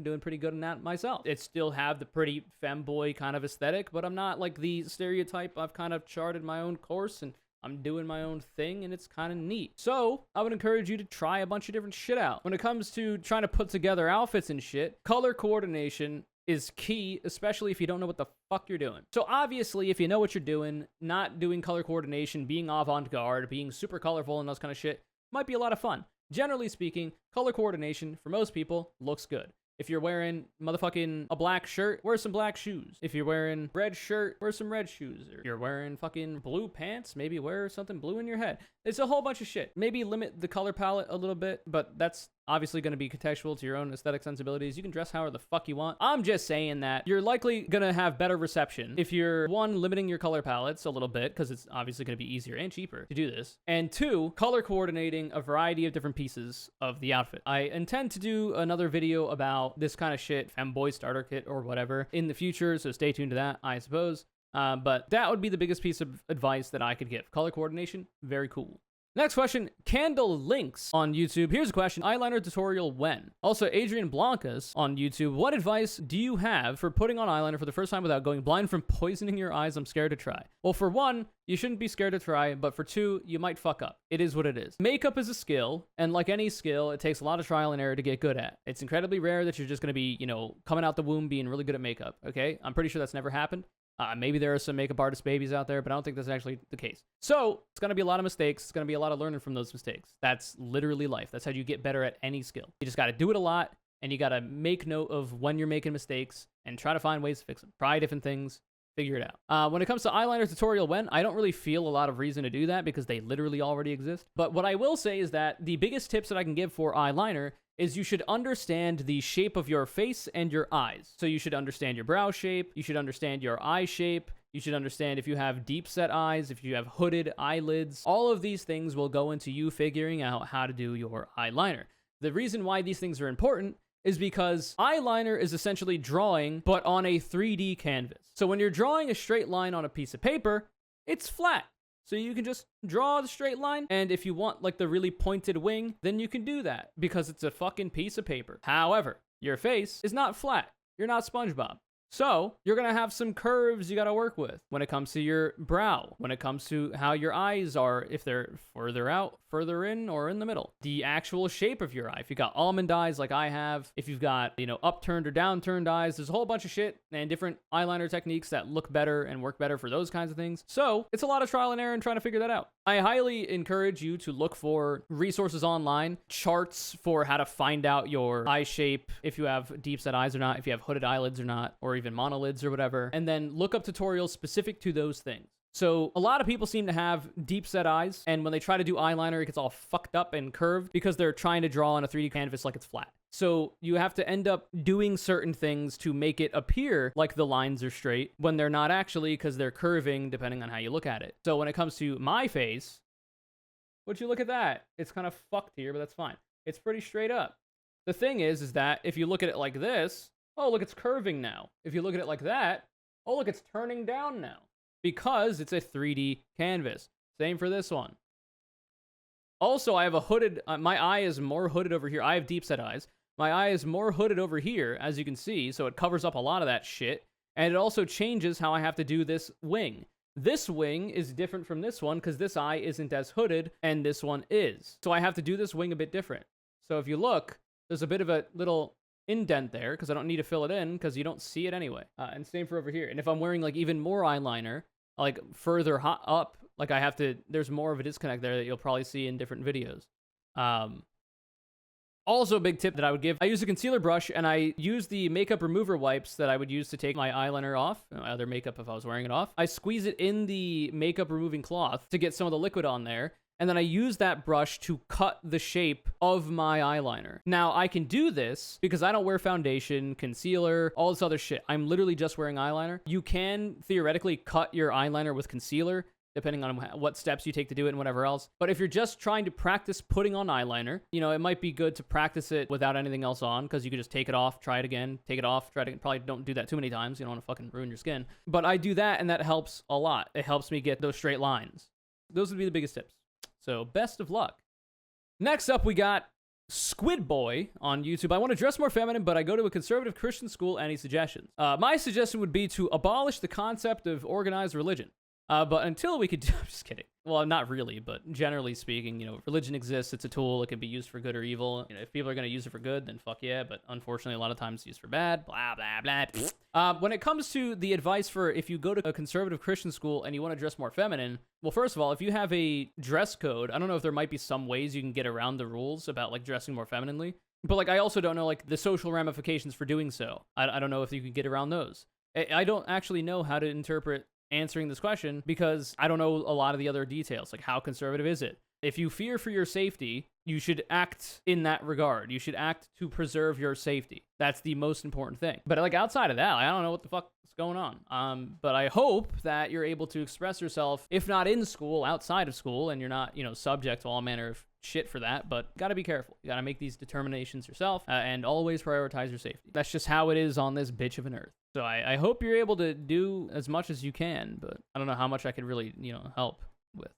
doing pretty good in that myself. It still have the pretty femboy kind of aesthetic, but I'm not like the stereotype. I've kind of charted my own course and I'm doing my own thing, and it's kind of neat. So I would encourage you to try a bunch of different shit out. When it comes to trying to put together outfits and shit, color coordination is key, especially if you don't know what the fuck you're doing. So obviously, if you know what you're doing, not doing color coordination, being avant-garde, being super colorful and those kind of shit might be a lot of fun. Generally speaking, color coordination for most people looks good. If you're wearing motherfucking a black shirt, wear some black shoes. If you're wearing red shirt, wear some red shoes. Or if you're wearing fucking blue pants, maybe wear something blue in your head. It's a whole bunch of shit. Maybe limit the color palette a little bit, but that's obviously going to be contextual to your own aesthetic sensibilities. You can dress however the fuck you want. I'm just saying that you're likely going to have better reception if you're, one, limiting your color palettes a little bit, because it's obviously going to be easier and cheaper to do this, and two, color coordinating a variety of different pieces of the outfit. I intend to do another video about this kind of shit, femboy starter kit or whatever, in the future, so stay tuned to that, I suppose. But that would be the biggest piece of advice that I could give. Color coordination, very cool. Next question, Candle Links on YouTube. Here's a question, eyeliner tutorial when? Also, Adrian Blancas on YouTube, what advice do you have for putting on eyeliner for the first time without going blind from poisoning your eyes? I'm scared to try. Well, for one, you shouldn't be scared to try, but for two, you might fuck up. It is what it is. Makeup is a skill, and like any skill, it takes a lot of trial and error to get good at. It's incredibly rare that you're just going to be, coming out the womb being really good at makeup, okay? I'm pretty sure that's never happened. Maybe there are some makeup artist babies out there, but I don't think that's actually the case. So it's going to be a lot of mistakes. It's going to be a lot of learning from those mistakes. That's literally life. That's how you get better at any skill. You just got to do it a lot, and you got to make note of when you're making mistakes and try to find ways to fix them. Try different things. Figure it out. When it comes to eyeliner tutorial when, I don't really feel a lot of reason to do that because they literally already exist. But what I will say is that the biggest tips that I can give for eyeliner is you should understand the shape of your face and your eyes. So you should understand your brow shape, you should understand your eye shape, you should understand if you have deep set eyes, if you have hooded eyelids. All of these things will go into you figuring out how to do your eyeliner. The reason why these things are important is because eyeliner is essentially drawing, but on a 3D canvas. So when you're drawing a straight line on a piece of paper, it's flat. So you can just draw the straight line, and if you want like the really pointed wing, then you can do that because it's a fucking piece of paper. However, your face is not flat. You're not SpongeBob. So you're going to have some curves you got to work with when it comes to your brow, when it comes to how your eyes are, if they're further out, further in, or in the middle. The actual shape of your eye. If you got almond eyes like I have, if you've got, upturned or downturned eyes, there's a whole bunch of shit and different eyeliner techniques that look better and work better for those kinds of things. So it's a lot of trial and error in trying to figure that out. I highly encourage you to look for resources online, charts for how to find out your eye shape, if you have deep set eyes or not, if you have hooded eyelids or not, or even monolids or whatever, and then look up tutorials specific to those things. So a lot of people seem to have deep set eyes, and when they try to do eyeliner, it gets all fucked up and curved because they're trying to draw on a 3D canvas like it's flat. So you have to end up doing certain things to make it appear like the lines are straight when they're not actually, because they're curving depending on how you look at it. So when it comes to my face, would you look at that? It's kind of fucked here, but that's fine. It's pretty straight up. The thing is that if you look at it like this, oh, look, it's curving now. If you look at it like that, oh, look, it's turning down now because it's a 3D canvas. Same for this one. Also, I have a hooded, my eye is more hooded over here. I have deep set eyes. My eye is more hooded over here, as you can see, so it covers up a lot of that shit. And it also changes how I have to do this wing. This wing is different from this one because this eye isn't as hooded, and this one is. So I have to do this wing a bit different. So if you look, there's a bit of a little indent there because I don't need to fill it in because you don't see it anyway. And same for over here. And if I'm wearing like even more eyeliner, like further up, like I have to, there's more of a disconnect there that you'll probably see in different videos. Also, a big tip that I would give, I use a concealer brush and I use the makeup remover wipes that I would use to take my eyeliner off, my other makeup if I was wearing it off. I squeeze it in the makeup removing cloth to get some of the liquid on there. and then I use that brush to cut the shape of my eyeliner. Now, I can do this because I don't wear foundation, concealer, all this other shit. I'm literally just wearing eyeliner. You can theoretically cut your eyeliner with concealer, depending on what steps you take to do it and whatever else. But if you're just trying to practice putting on eyeliner, you know, it might be good to practice it without anything else on, because you could just take it off, try it again, take it off, try it again. Probably don't do that too many times. You don't want to fucking ruin your skin. But I do that, and that helps a lot. It helps me get those straight lines. Those would be the biggest tips. So best of luck. Next up, we got Squid Boy on YouTube. I want to dress more feminine, but I go to a conservative Christian school. Any suggestions? My suggestion would be to abolish the concept of organized religion. But until we could do, I'm just kidding. Well, not really, but generally speaking, you know, religion exists. It's a tool. It can be used for good or evil. You know, if people are going to use it for good, then fuck yeah. But unfortunately, a lot of times it's used for bad. Blah, blah, blah. When it comes to the advice for if you go to a conservative Christian school and you want to dress more feminine, well, first of all, if you have a dress code, I don't know if there might be some ways you can get around the rules about like dressing more femininely. But like, I also don't know like the social ramifications for doing so. I don't know if you can get around those. I don't actually know how to interpret answering this question because I don't know a lot of the other details. Like, how conservative is it? If you fear for your safety, you should act in that regard. You should act to preserve your safety. That's the most important thing. But like outside of that, I don't know what the fuck is going on. But I hope that you're able to express yourself, if not in school, outside of school, and you're not, you know, subject to all manner of shit for that. But gotta be careful. You gotta make these determinations yourself, and always prioritize your safety. That's just how it is on this bitch of an earth. So I hope you're able to do as much as you can, but I don't know how much I could really, you know, help with.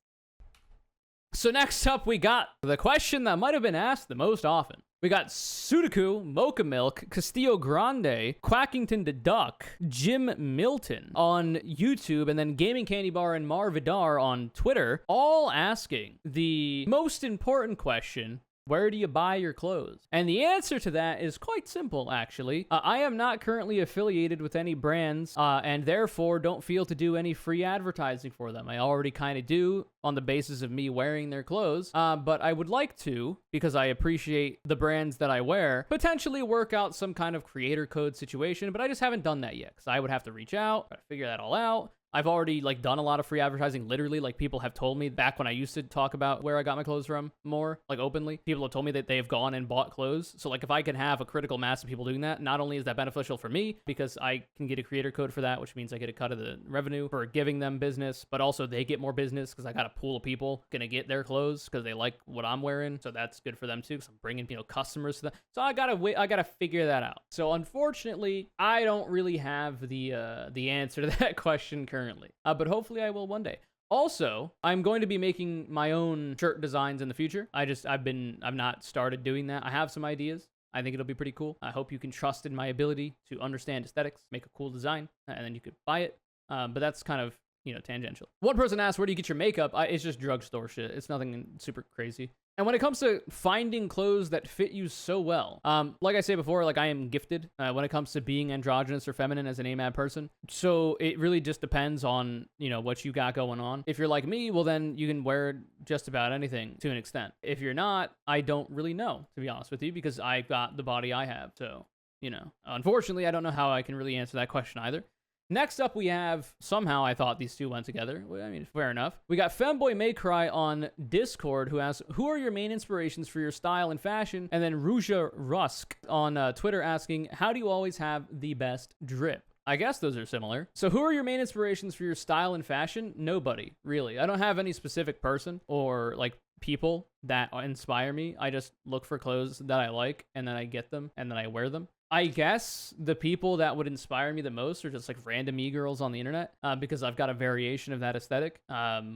So next up, we got the question that might have been asked the most often. We got Sudoku, Mocha Milk, Castillo Grande, Quackington the Duck, Jim Milton on YouTube, and then Gaming Candy Bar and Mar Vidar on Twitter, all asking the most important question: where do you buy your clothes? And the answer to that is quite simple, actually. I am not currently affiliated with any brands, and therefore don't feel to do any free advertising for them. I already kind of do on the basis of me wearing their clothes, but I would like to, because I appreciate the brands that I wear, potentially work out some kind of creator code situation, but I just haven't done that yet, because I would have to reach out, try to figure that all out. I've already like done a lot of free advertising. Literally, like people have told me back when I used to talk about where I got my clothes from more, like openly, people have told me that they have gone and bought clothes. So like if I can have a critical mass of people doing that, not only is that beneficial for me because I can get a creator code for that, which means I get a cut of the revenue for giving them business, but also they get more business because I got a pool of people gonna get their clothes because they like what I'm wearing. So that's good for them too, because I'm bringing, you know, customers to them. So I gotta figure that out. So unfortunately, I don't really have the answer to that question currently. But hopefully I will one day. Also, I'm going to be making my own shirt designs in the future. I've not started doing that. I have some ideas. I think it'll be pretty cool. I hope you can trust in my ability to understand aesthetics, make a cool design, and then you could buy it. But that's kind of, you know, tangential. One person asked, where do you get your makeup? It's just drugstore shit. It's nothing super crazy. And when it comes to finding clothes that fit you so well, like I say before, like I am gifted when it comes to being androgynous or feminine as an AMAB person. So it really just depends on, you know, what you got going on. If you're like me, well then you can wear just about anything to an extent. If you're not, I don't really know, to be honest with you, because I've got the body I have. So, you know, unfortunately, I don't know how I can really answer that question either. Next up, we have, somehow I thought these two went together. Well, I mean, fair enough. We got Femboy May Cry on Discord, who asks, who are your main inspirations for your style and fashion? And then Ruja Rusk on Twitter asking, how do you always have the best drip? I guess those are similar. So who are your main inspirations for your style and fashion? Nobody, really. I don't have any specific person or like people that inspire me. I just look for clothes that I like, and then I get them, and then I wear them. I guess the people that would inspire me the most are just like random e-girls on the internet, because I've got a variation of that aesthetic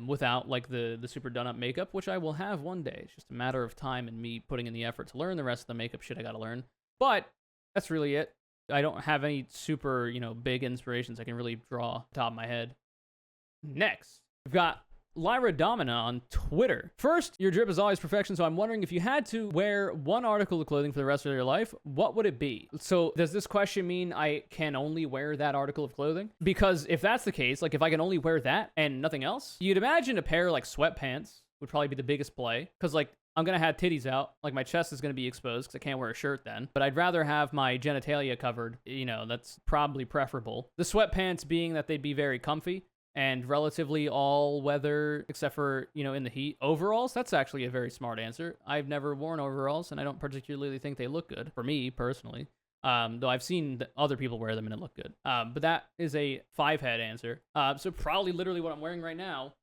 without like the super done up makeup, which I will have one day. It's just a matter of time and me putting in the effort to learn the rest of the makeup shit I gotta learn. But that's really it. I don't have any super, you know, big inspirations I can really draw off the top of my head. Next, we've got Lyra Domina on Twitter. First, your drip is always perfection, so I'm wondering if you had to wear one article of clothing for the rest of your life, what would it be? So does this question mean I can only wear that article of clothing? Because if that's the case, like if I can only wear that and nothing else, you'd imagine a pair of like sweatpants would probably be the biggest play, because like I'm gonna have titties out, like my chest is gonna be exposed because I can't wear a shirt then, but I'd rather have my genitalia covered, you know, that's probably preferable. The sweatpants being that they'd be very comfy, and relatively all weather except for, you know, in the heat. Overalls, that's actually a very smart answer. I've never worn overalls, and I don't particularly think they look good, for me, personally. Though I've seen other people wear them and it look good. But that is a 5-head answer. So probably literally what I'm wearing right now.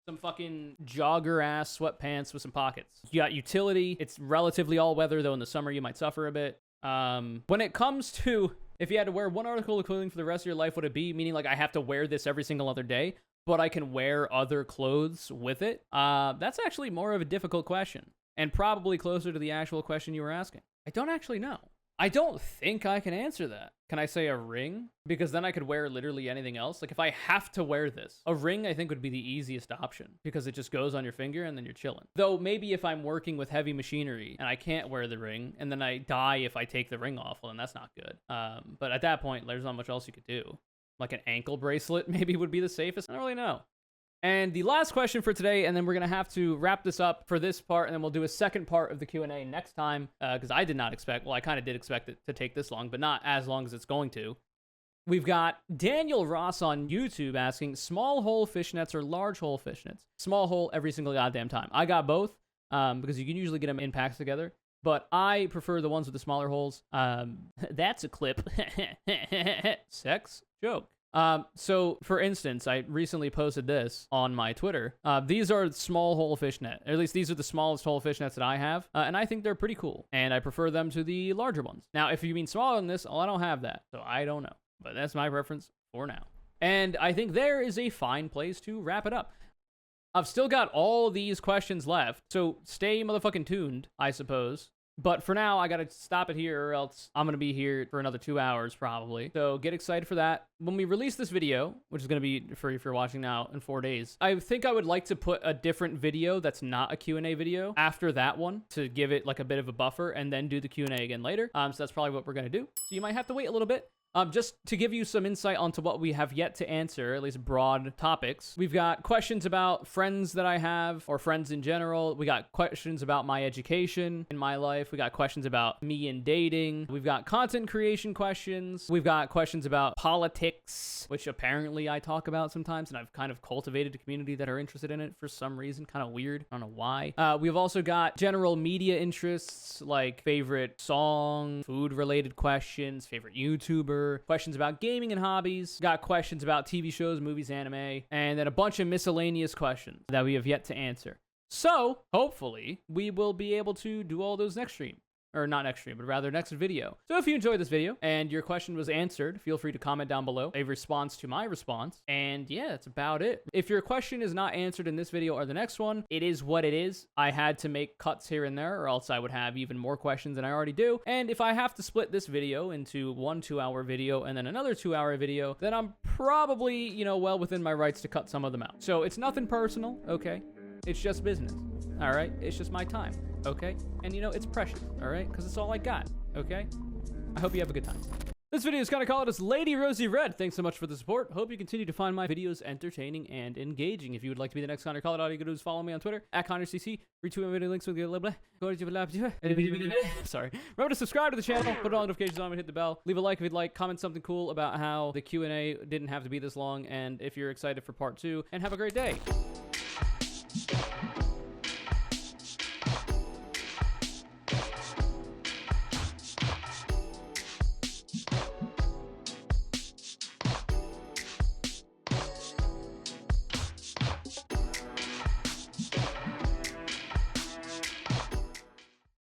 Some fucking jogger-ass sweatpants with some pockets. You got utility. It's relatively all-weather, though in the summer you might suffer a bit. When it comes to, if you had to wear one article of clothing for the rest of your life, would it be? Meaning, like, I have to wear this every single other day, but I can wear other clothes with it? That's actually more of a difficult question, and probably closer to the actual question you were asking. I don't actually know. I don't think I can answer that. Can I say a ring? Because then I could wear literally anything else. Like, if I have to wear this, a ring I think would be the easiest option because it just goes on your finger and then you're chilling. Though maybe if I'm working with heavy machinery and I can't wear the ring and then I die if I take the ring off, well, then that's not good. But at that point, there's not much else you could do. Like an ankle bracelet maybe would be the safest. I don't really know. And the last question for today, and then we're going to have to wrap this up for this part, and then we'll do a second part of the Q&A next time, because I did not expect, well, I kind of did expect it to take this long, but not as long as it's going to. We've got Daniel Ross on YouTube asking, small hole fishnets or large hole fishnets? Small hole every single goddamn time. I got both, because you can usually get them in packs together, but I prefer the ones with the smaller holes. That's a clip. Sex joke. So for instance, I recently posted this on my Twitter. These are small hole fishnet. Or at least these are the smallest hole fishnets that I have. And I think they're pretty cool. And I prefer them to the larger ones. Now, if you mean smaller than this, well, I don't have that. So I don't know. But that's my preference for now. And I think there is a fine place to wrap it up. I've still got all these questions left. So stay motherfucking tuned, I suppose. But for now, I gotta stop it here or else I'm gonna be here for another 2 hours probably. So get excited for that. When we release this video, which is gonna be free if you're watching now in 4 days, I think I would like to put a different video that's not a Q&A video after that one to give it like a bit of a buffer and then do the Q&A again later. So that's probably what we're gonna do. So you might have to wait a little bit. Just to give you some insight onto what we have yet to answer, at least broad topics. We've got questions about friends that I have, or friends in general. We got questions about my education in my life. We got questions about me and dating. We've got content creation questions. We've got questions about politics, which apparently I talk about sometimes, and I've kind of cultivated a community that are interested in it for some reason. Kind of weird. I don't know why. We've also got general media interests, like favorite song, food-related questions, favorite YouTuber, questions about gaming and hobbies, got questions about TV shows, movies, anime, and then a bunch of miscellaneous questions that we have yet to answer. So, hopefully, we will be able to do all those next stream. Or not next stream, but rather next video. So if you enjoyed this video and your question was answered, feel free to comment down below a response to my response. And yeah, that's about it. If your question is not answered in this video or the next one, it is what it is. I had to make cuts here and there, or else I would have even more questions than I already do. And if I have to split this video into one 2-hour video and then another 2-hour video, then I'm probably, you know, well within my rights to cut some of them out. So it's nothing personal, okay? It's just business, all right? It's just my time. Okay? And you know, it's precious, all right? Because it's all I got, okay? I hope you have a good time. This video is kind of called as Lady Rosie Red. Thanks so much for the support. Hope you continue to find my videos entertaining and engaging. If you would like to be the next Connor, CALLOUT, all you can do is follow me on Twitter, @ConnorCC. Retweet my video links with your blah, sorry. Remember to subscribe to the channel, put all notifications on, and hit the bell. Leave a like if you'd like. Comment something cool about how the Q&A didn't have to be this long, and if you're excited for part 2. And have a great day.